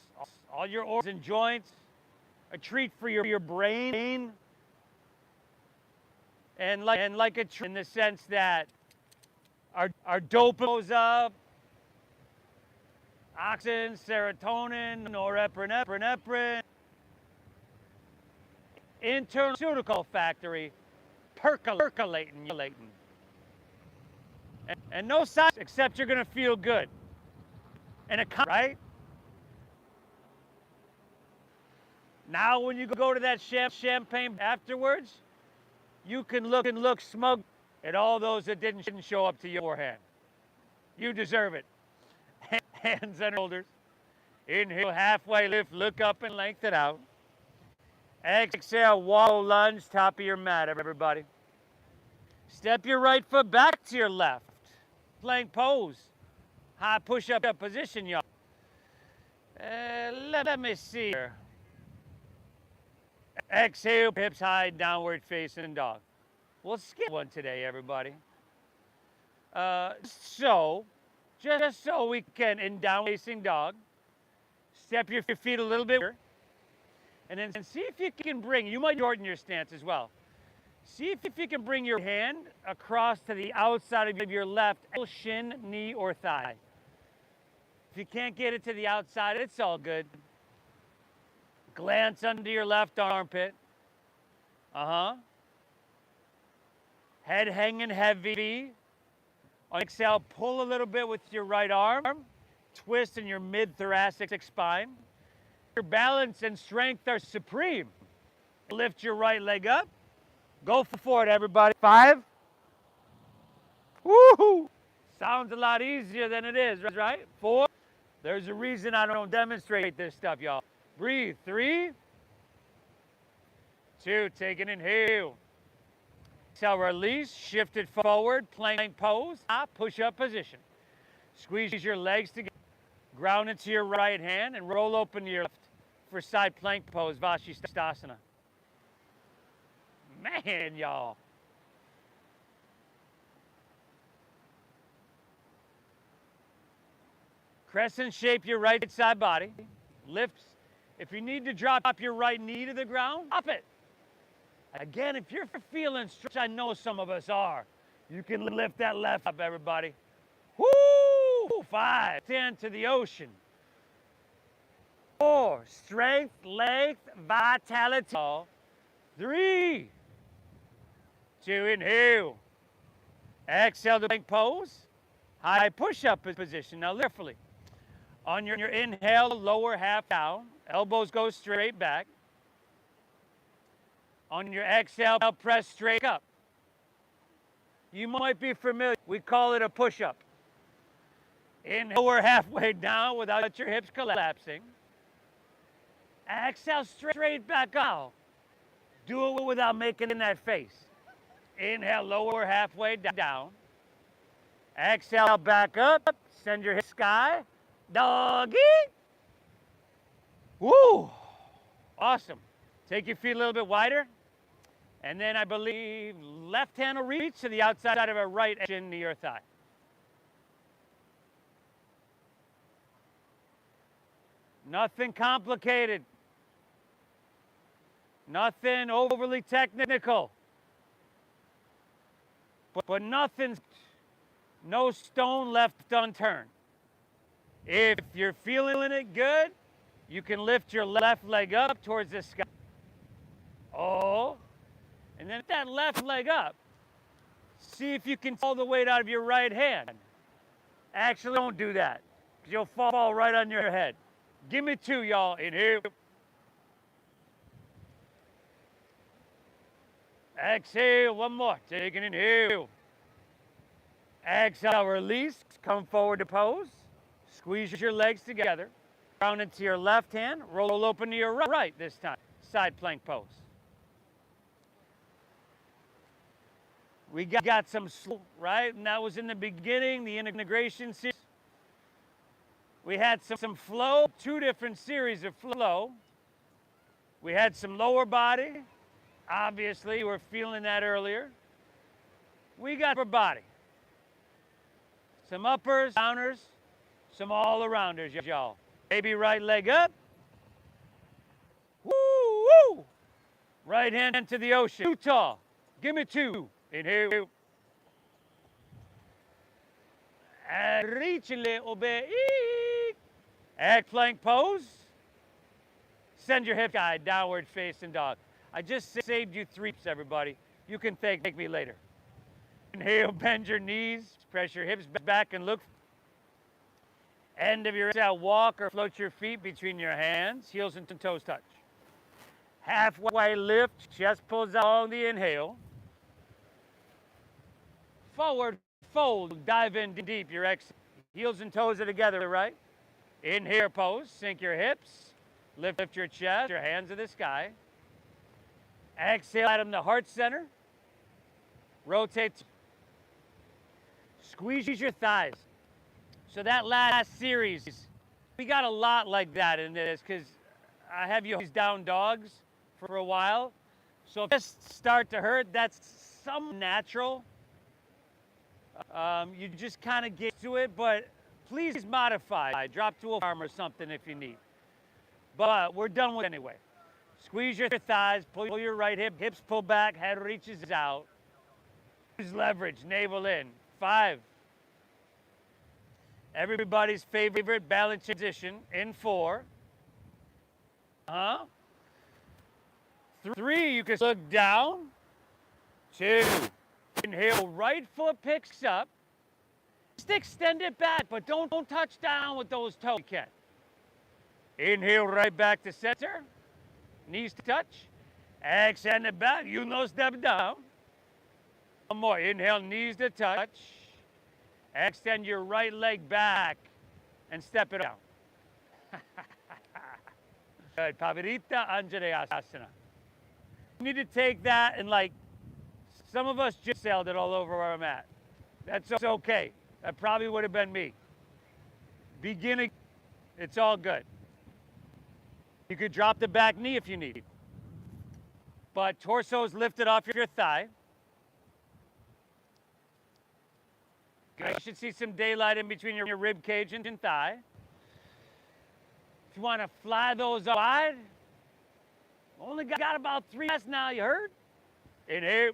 all your organs and joints, a treat for your brain, and like a treat in the sense that our dopamine goes up, oxygen, serotonin, norepinephrine, internal pharmaceutical factory percolating. And no side except you're going to feel good. And right? Now when you go to that champagne afterwards, you can look smug at all those that didn't show up to you beforehand. You deserve it. Hands and shoulders. Inhale, halfway lift, look up and lengthen out. Exhale, wall lunge, top of your mat, everybody. Step your right foot back to your left. Plank pose. High push-up position, y'all. Let me see here. Exhale, hips high, downward facing dog. We'll skip one today, everybody. Just so we can, in downward facing dog, step your feet a little bit, and then see if you can bring, you might shorten your stance as well. See if you can bring your hand across to the outside of your left shin, knee, or thigh. If you can't get it to the outside, it's all good. Glance under your left armpit. Head hanging heavy. On exhale, pull a little bit with your right arm. Twist in your mid-thoracic spine. Your balance and strength are supreme. Lift your right leg up. Go for it, everybody. 5. Woohoo! Sounds a lot easier than it is, right? 4. There's a reason I don't demonstrate this stuff, y'all. Breathe. 3. 2. Take an inhale. Exhale, release. Shift it forward. Plank pose. Push-up position. Squeeze your legs together. Ground into your right hand and roll open your left for side plank pose, Vashisthasana. Man, y'all. Crescent shape your right side body. Lifts. If you need to drop your right knee to the ground, drop it. Again, if you're feeling stretch, I know some of us are. You can lift that left up, everybody. Woo! 5, 10 to the ocean. 4, strength, length, vitality. 3, 2, inhale. Exhale to plank pose. High push-up position. Now, carefully. On your inhale, lower half down. Elbows go straight back. On your exhale, press straight up. You might be familiar. We call it a push-up. Inhale, lower halfway down without your hips collapsing. Exhale, straight back out. Do it without making that face. Inhale, lower halfway down. Exhale, back up. Send your hips sky. Doggy. Woo! Awesome. Take your feet a little bit wider. And then I believe left hand will reach to the outside of a right edge into your thigh. Nothing complicated. Nothing overly technical. But nothing, no stone left unturned. If you're feeling it good, you can lift your left leg up towards the sky. Oh, and then that left leg up. See if you can pull the weight out of your right hand. Actually, don't do that, because you'll fall right on your head. Give me 2, y'all. Inhale. Exhale, one more. Take an inhale. Exhale, release. Come forward to pose. Squeeze your legs together. Round into your left hand. Roll open to your right this time. Side plank pose. We got some slow, right? And that was in the beginning, the integration series. We had some flow, 2 different series of flow. We had some lower body. Obviously, we're feeling that earlier. We got upper body. Some uppers, downers, some all-arounders, y'all. Maybe right leg up. Woo, woo. Right hand to the ocean. Too tall. Give me 2. Inhale. And reach a little bit. Egg plank pose. Send your hip guide, downward facing dog. I just saved you 3, everybody. You can thank me later. Inhale, bend your knees, press your hips back and look. End of your exhale, walk or float your feet between your hands, heels and toes touch. Halfway lift, chest pulls out on the inhale. Forward fold, dive in deep, your exhale. Heels and toes are together, right? Inhale pose, sink your hips, lift your chest, your hands to the sky. Exhale, at the heart center. Rotate. Squeeze your thighs. So that last series, we got a lot like that in this because I have you down dogs for a while. So if this start to hurt, that's some natural. You just kind of get to it, but please modify. Drop to a farm or something if you need. But we're done with it anyway. Squeeze your thighs, pull your right hip, hips pull back, head reaches out. Use leverage, navel in. 5. Everybody's favorite balance position in 4. 3, you can look down. 2, inhale, right foot picks up. Just extend it back, but don't touch down with those toes. You can. Inhale, right back to center. Knees to touch. Extend it back. You know, step down. One more. Inhale, knees to touch. Extend your right leg back and step it down. Good. Pavarita Anjaneyasana. You need to take that and, like, some of us just sailed it all over our mat. That's okay. That probably would have been me. Beginning, it's all good. You could drop the back knee if you need. but torso's lifted off your thigh. Good. You should see some daylight in between your rib cage and thigh. If you want to fly those up wide, only got about 3 breaths now, you heard? Inhale.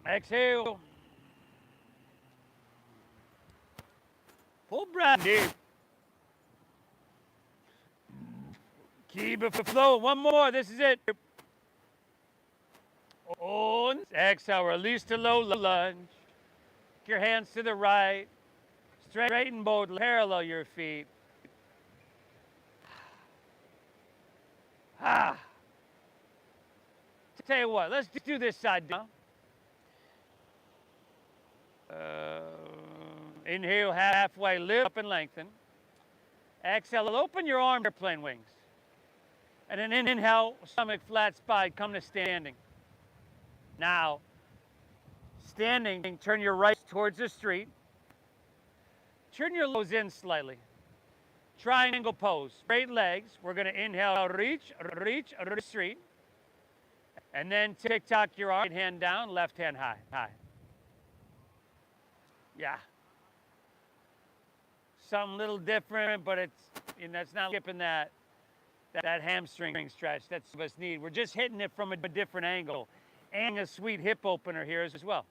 Exhale. Full breath deep. Keep it flowing. One more. This is it. On. Exhale. Release to low lunge. Take your hands to the right. Straighten both. Parallel your feet. Tell you what. Let's do this side now. Inhale halfway. Lift up and lengthen. Exhale. Open your arm. Airplane wings. And then inhale, stomach flat spine, come to standing. Now, standing, turn your right towards the street. Turn your lows in slightly. Triangle pose, straight legs. We're gonna inhale, reach, street. And then tick-tock your right hand down, left hand high. Yeah. Something a little different, but it's not skipping that hamstring stretch that some of us need. We're just hitting it from a different angle and a sweet hip opener here as well.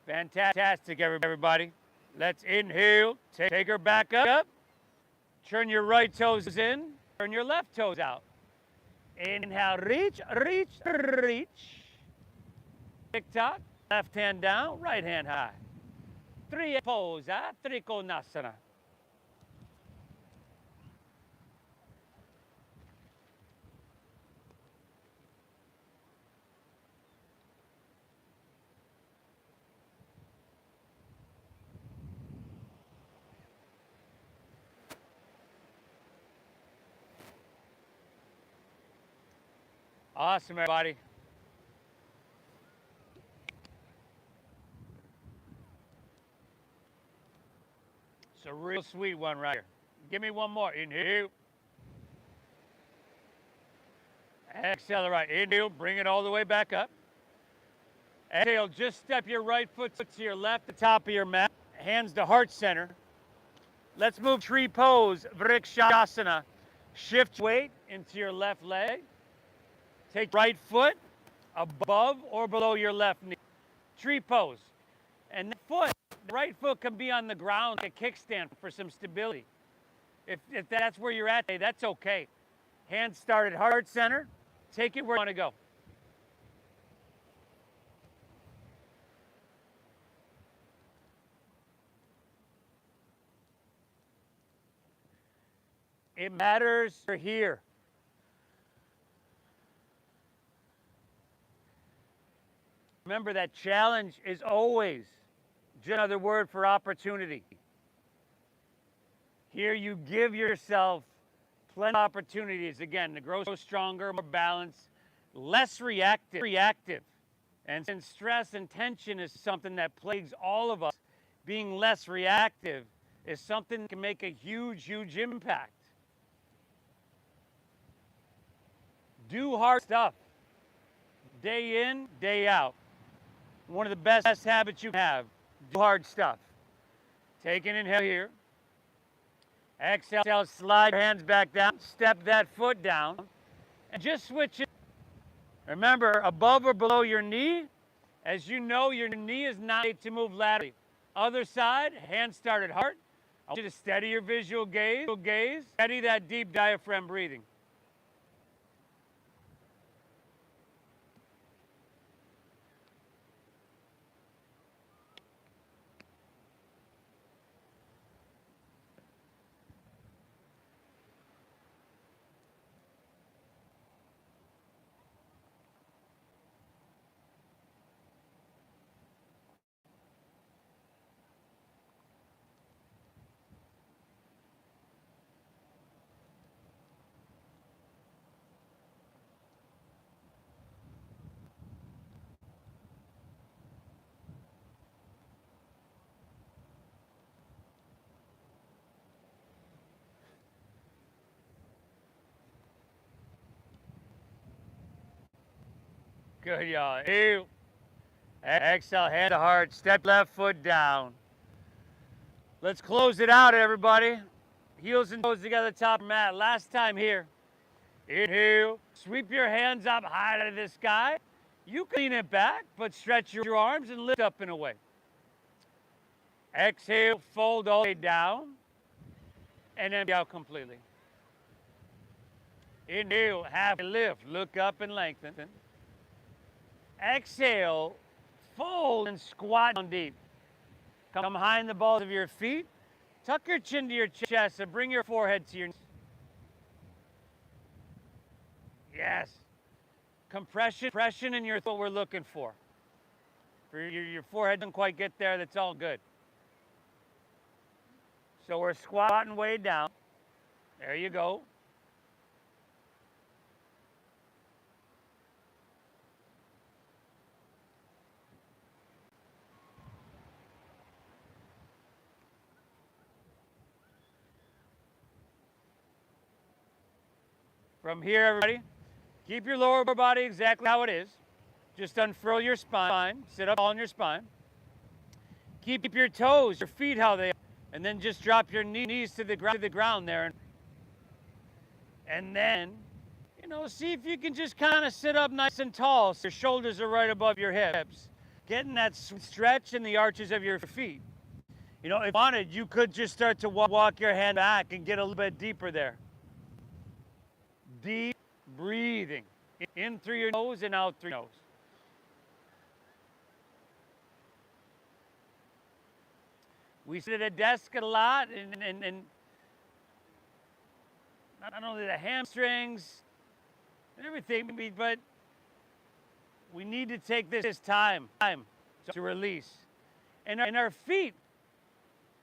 Fantastic, everybody. Let's inhale, take her back up. Turn your right toes in, turn your left toes out. Inhale, reach. Tick-tock, left hand down, right hand high. Three pose, Trikonasana. Awesome, everybody. It's a real sweet one right here. Give me one more. Inhale. Exhale, right. Inhale, bring it all the way back up. Exhale, just step your right foot to your left, the top of your mat. Hands to heart center. Let's move tree pose, Vrikshasana. Shift weight into your left leg. Take right foot above or below your left knee. Tree pose. And the right foot can be on the ground, a kickstand for some stability. If that's where you're at, that's okay. Hands start at heart center. Take it where you want to go. It matters you're here. Remember that challenge is always just another word for opportunity. Here you give yourself plenty of opportunities, again, to grow stronger, more balanced, less reactive. And since stress and tension is something that plagues all of us, being less reactive is something that can make a huge impact. Do hard stuff. Day in, day out. One of the best habits you can have. Do hard stuff. Take an inhale here. Exhale, slide your hands back down. Step that foot down. And just switch it. Remember, above or below your knee, as you know, your knee is not made to move laterally. Other side, hands start at heart. I want you to steady your visual gaze. Steady that deep diaphragm breathing. Good, y'all. Ew. Exhale, hand to heart. Step left foot down. Let's close it out, everybody. Heels and toes together, top mat. Last time here. Inhale. Sweep your hands up high to the sky. You can lean it back, but stretch your arms and lift up and away. Exhale, fold all the way down, and empty out completely. Inhale, half lift, look up and lengthen. Exhale, fold and squat down deep. Come behind the balls of your feet. Tuck your chin to your chest and bring your forehead to your knees. Yes. Compression in your throat we're looking for. Your forehead doesn't quite get there, that's all good. So we're squatting way down. There you go. From here, everybody, keep your lower body exactly how it is. Just unfurl your spine, sit up on your spine. Keep your toes, your feet how they are, and then just drop your knees to the ground there. And then, see if you can just kind of sit up nice and tall so your shoulders are right above your hips. Getting that stretch in the arches of your feet. If you wanted, you could just start to walk your hand back and get a little bit deeper there. Deep breathing. In through your nose and out through your nose. We sit at a desk a lot and not only the hamstrings and everything, but we need to take this time to release. And our feet,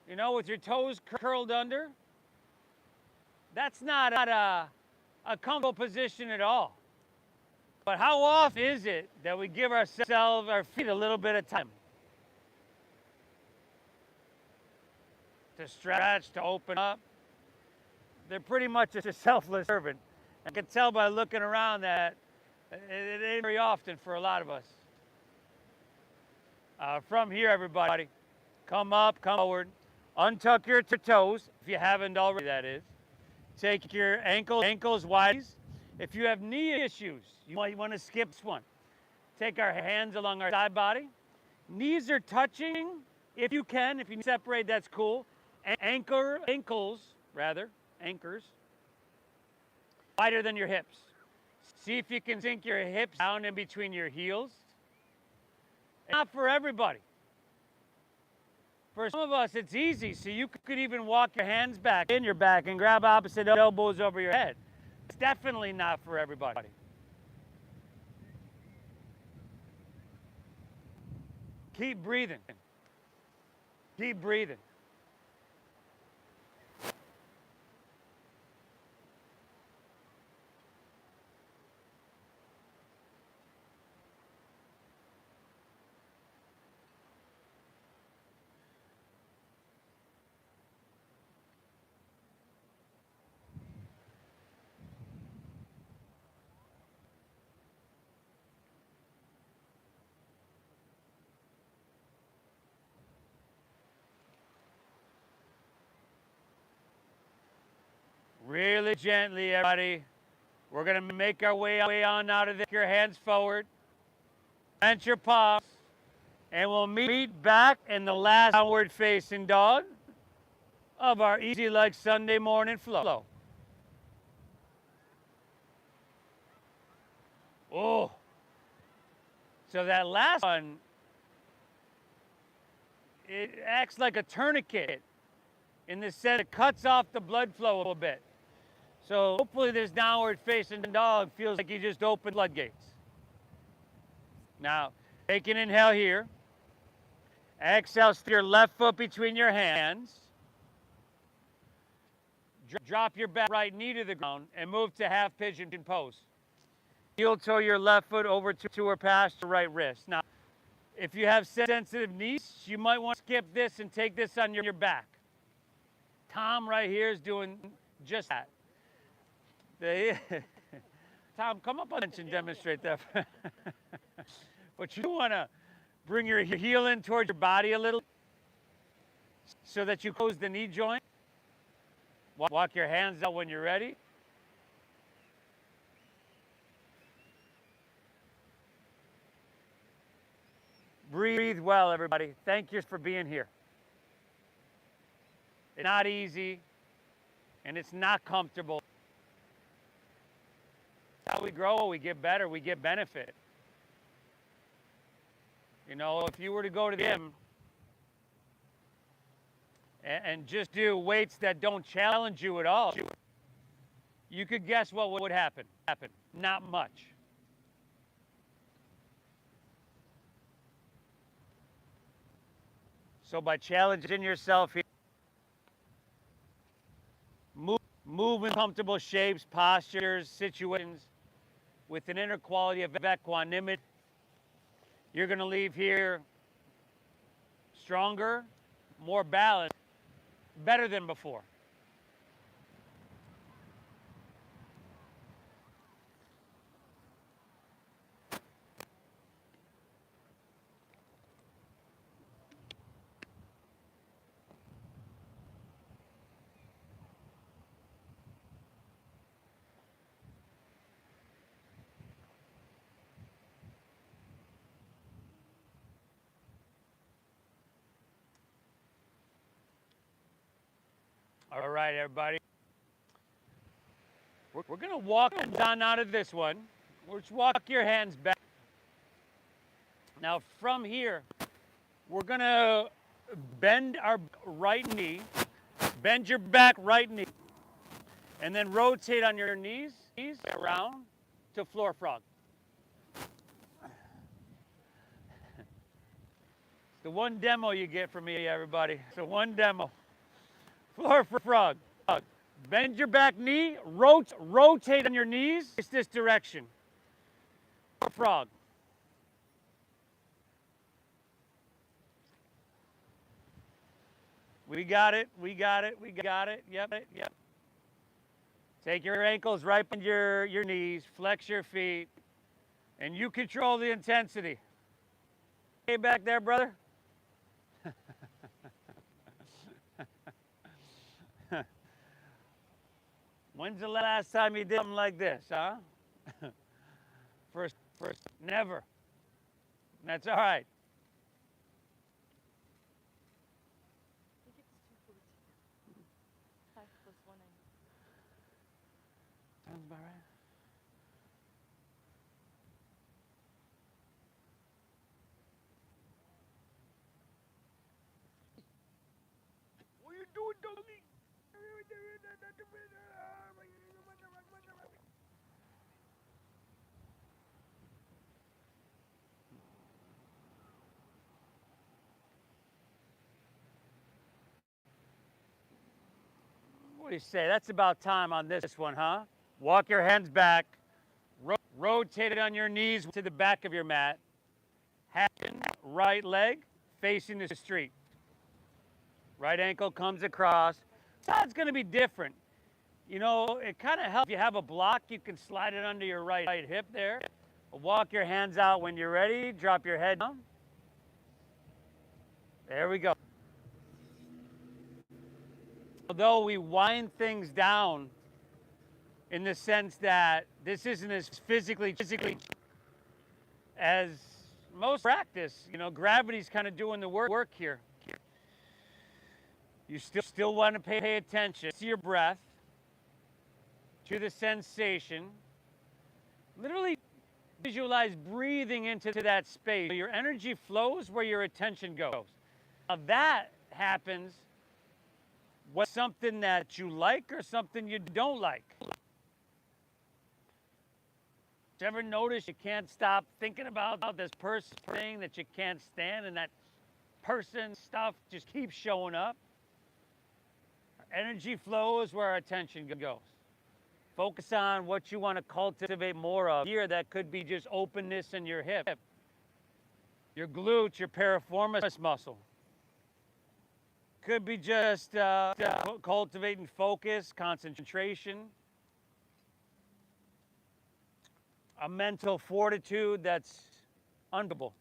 with your toes curled under, that's not a comfortable position at all. But how often is it that we give our feet a little bit of time to stretch, to open up? They're pretty much a selfless servant. I can tell by looking around that it ain't very often for a lot of us. From here, everybody, come up, come forward, untuck your toes, if you haven't already, that is. Take your ankles wide. If you have knee issues, you might want to skip this one. Take our hands along our side body. Knees are touching, if you can. If you separate, that's cool. Anchors, wider than your hips. See if you can sink your hips down in between your heels. Not for everybody. For some of us, it's easy, so you could even walk your hands back in your back and grab opposite elbows over your head. It's definitely not for everybody. Keep breathing. Keep breathing. Really gently, everybody. We're going to make our way on out of this. Your hands forward. Plant your palms. And we'll meet back in the last downward facing dog of our easy like Sunday morning flow. Oh. So that last one, it acts like a tourniquet in the sense it cuts off the blood flow a little bit. So hopefully this downward facing dog feels like you just opened floodgates. Now, take an inhale here. Exhale, stick your left foot between your hands. Drop your back right knee to the ground and move to half pigeon pose. Heel toe your left foot over to or past your right wrist. Now, if you have sensitive knees, you might want to skip this and take this on your back. Tom right here is doing just that. Tom, come up on the bench and demonstrate that. But you want to bring your heel in towards your body a little so that you close the knee joint. Walk your hands out when you're ready. Breathe well, everybody. Thank you for being here. It's not easy, and it's not comfortable. That's how we grow, we get better, we get benefit. You know, if you were to go to the gym and just do weights that don't challenge you at all, you could guess what would happen. Not much. So by challenging yourself here, move in comfortable shapes, postures, situations with an inner quality of equanimity, you're going to leave here stronger, more balanced, better than before. All right, everybody. We're going to walk down out of this one. Just walk your hands back. Now, from here, we're going to bend our right knee, bend your back right knee, and then rotate on your knees around to floor frog. It's the one demo you get from me, everybody. It's the one demo. Floor frog. Bend your back knee, rotate on your knees. It's this direction. Frog. We got it. Yep. Take your ankles right behind your knees, flex your feet, and you control the intensity. Hey, back there, brother. When's the last time you did something like this, huh? First, never. That's all right. I think it's 2:14. 5 plus 1. Sounds about right. What are you doing, Dolly? What do you say? That's about time on this one, huh? Walk your hands back. Rotate it on your knees to the back of your mat. Right leg facing the street. Right ankle comes across. Side's going to be different. You know, it kind of helps if you have a block, you can slide it under your right hip there. Walk your hands out when you're ready. Drop your head down. There we go. Although we wind things down in the sense that this isn't as physically as most practice, you know, gravity's kind of doing the work here. You still want to pay attention to your breath, to the sensation. Literally visualize breathing into that space. So your energy flows where your attention goes. Now that happens whether something that you like or something you don't like. Did you ever notice you can't stop thinking about this person thing that you can't stand, and that person stuff just keeps showing up? Our energy flows where our attention goes. Focus on what you want to cultivate more of. Here, that could be just openness in your hip, your glutes, your piriformis muscle. Could be just cultivating focus, concentration. a mental fortitude that's unbeatable.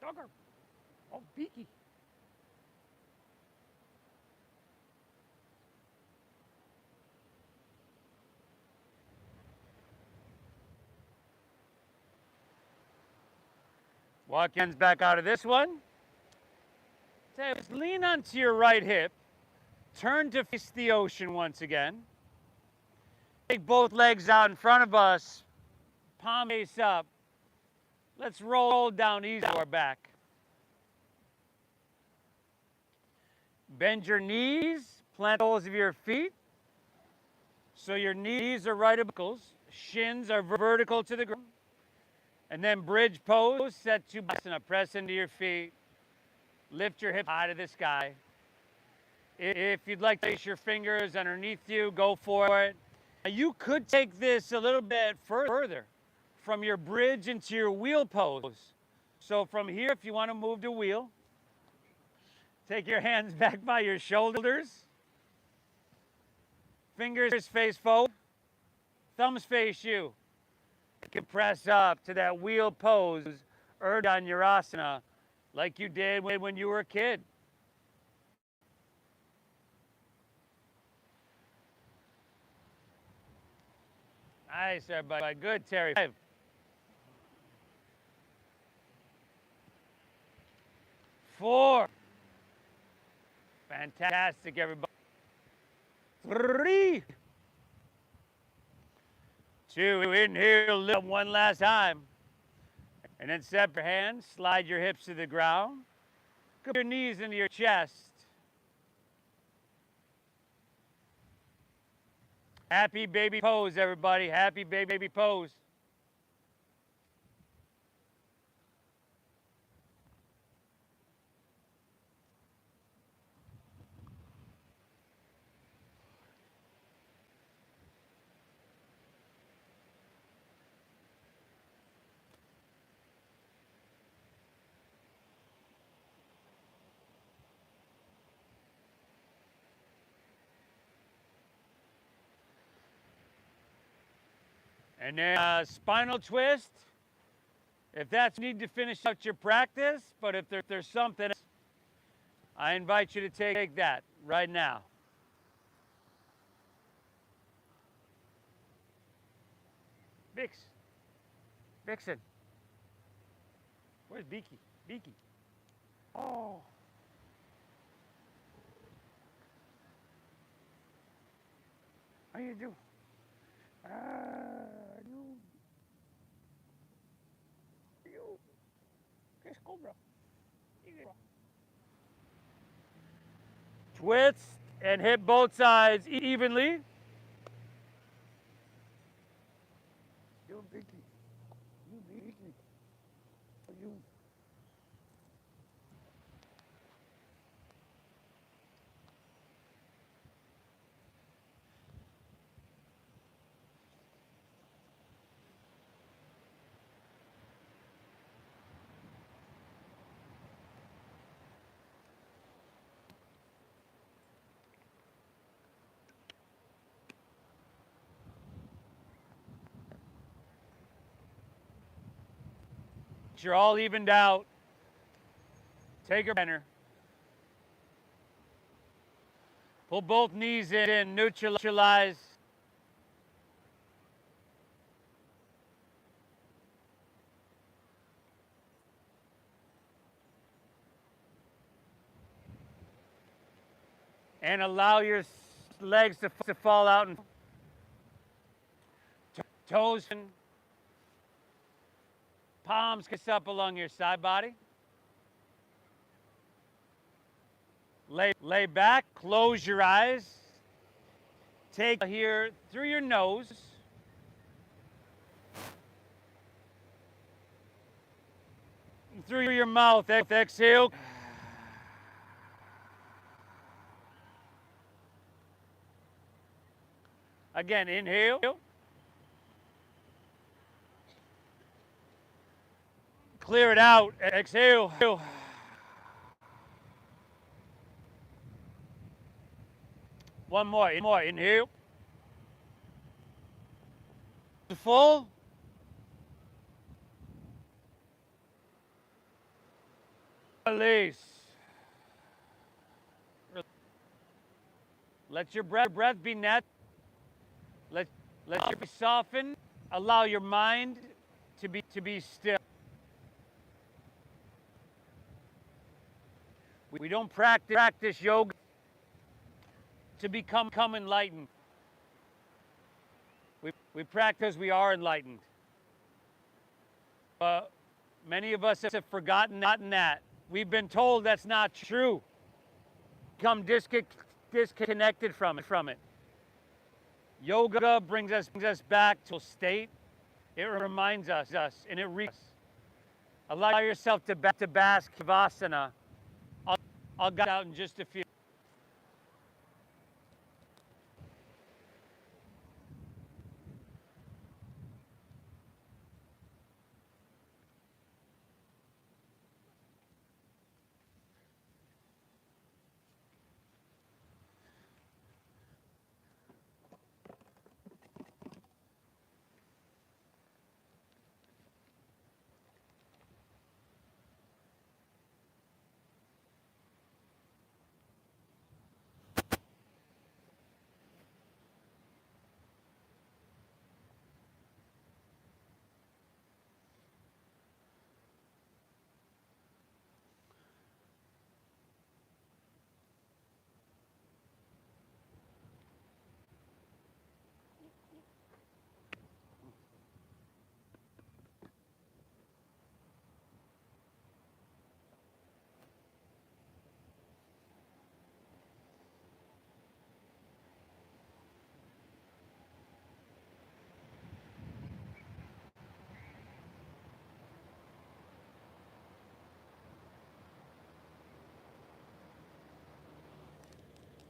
Dogger. Oh, beaky. Walk hands back out of this one. Say, just lean onto your right hip. Turn to face the ocean once again. Take both legs out in front of us. Palm face up. Let's roll down easy to our back. Bend your knees. Plant the soles of your feet. So your knees are right above ankles. Shins are vertical to the ground. And then bridge pose. Set to Savasana. Press into your feet. Lift your hips high to the sky. If you'd like to place your fingers underneath you, go for it. Now you could take this a little bit further from your bridge into your wheel pose. So from here, if you want to move to wheel, take your hands back by your shoulders. Fingers face forward. Thumbs face you. You can press up to that wheel pose, Urdhva like you did when you were a kid. Nice, everybody. Good, Terry. 5. 4. Fantastic, everybody. 3. 2. Inhale, lift one last time. And then step your hands, slide your hips to the ground. Put your knees into your chest. Happy baby pose, everybody. Happy baby pose. And then spinal twist. If that's need to finish out your practice, but if there's something else, I invite you to take that right now. Vixen. Where's Beaky? Beaky. Oh. How you doing? Cobra. Twist and hit both sides evenly. You Beaky. You Beaky. You. You're all evened out. Take a center. Pull both knees in, neutralize. And allow your legs to fall out and toes and palms kiss up along your side body. Lay back, close your eyes. Take here through your nose. Through your mouth, exhale. Again, inhale. Clear it out, exhale. One more, inhale. Full. Release. Let your breath be natural. Let your body soften. Allow your mind to be still. We don't practice yoga to become enlightened. We practice, we are enlightened. Many of us have forgotten that. We've been told that's not true. Become disconnected from it. Yoga brings us back to a state. It reminds us, and it reaches us. Allow yourself to bask Savasana. I'll get out in just a few.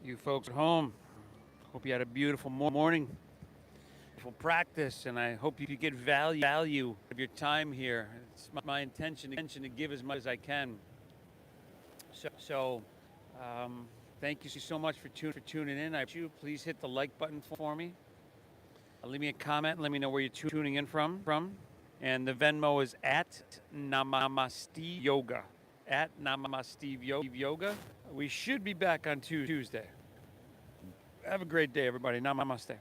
You folks at home, hope you had a beautiful morning, beautiful practice, and I hope you get value of your time here. It's my intention to give as much as I can. So, thank you so much for tuning in. Please hit the like button for me. Leave me a comment and let me know where you're tuning in from. And the Venmo is at Namaste Yoga. At Namaste Yoga. We should be back on Tuesday. Have a great day, everybody. Namaste.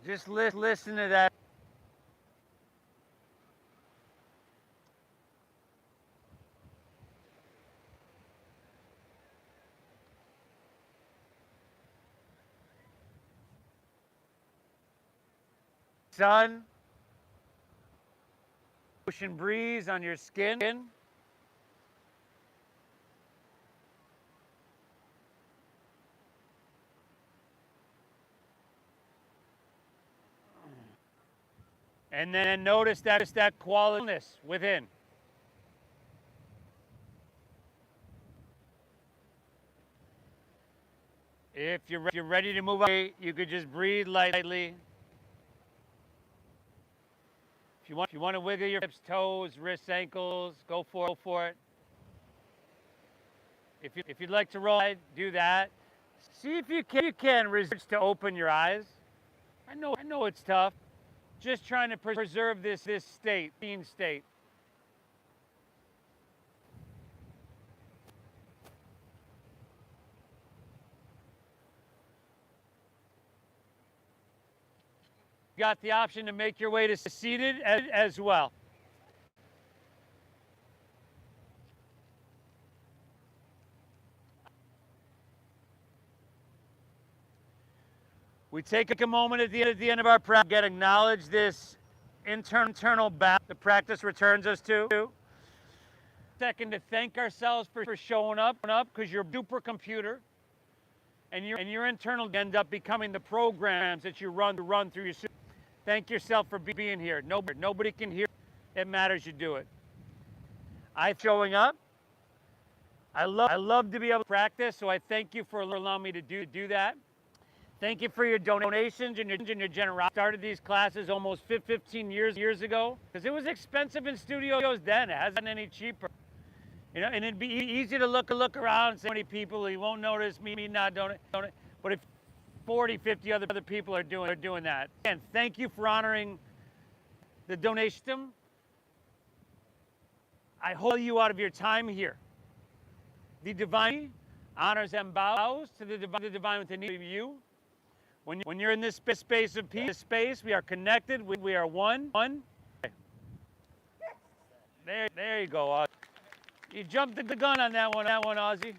Just listen to that. sun, ocean breeze on your skin. And then notice that quality's within. If you're ready to move up, you could just breathe lightly. If you want to wiggle your hips, toes, wrists, ankles, go for it. If you'd like to roll, do that. See if you can resist to open your eyes. I know it's tough. Just trying to preserve this state, being state. You got the option to make your way to seated as well. We take a moment at the end of our practice to acknowledge this internal balance the practice returns us to. Second, to thank ourselves for showing up, because your supercomputer and your internal end up becoming the programs that you run through your super. Thank yourself for being here. Nobody can hear. It matters you do it. Showing up. I love to be able to practice, so I thank you for allowing me to do that. Thank you for your donations and your generosity. Started these classes almost 15 years ago because it was expensive in studios then. It hasn't any cheaper. You know, and it'd be easy to look around and say, many people, you won't notice me not donate. But if 40, 50 other people are doing that. And thank you for honoring the donation. I hold you out of your time here. The divine honors and bows to the divine within you. When you're in this space of peace, we are connected. We are one. There you go. You jumped the gun on that one, Ozzy.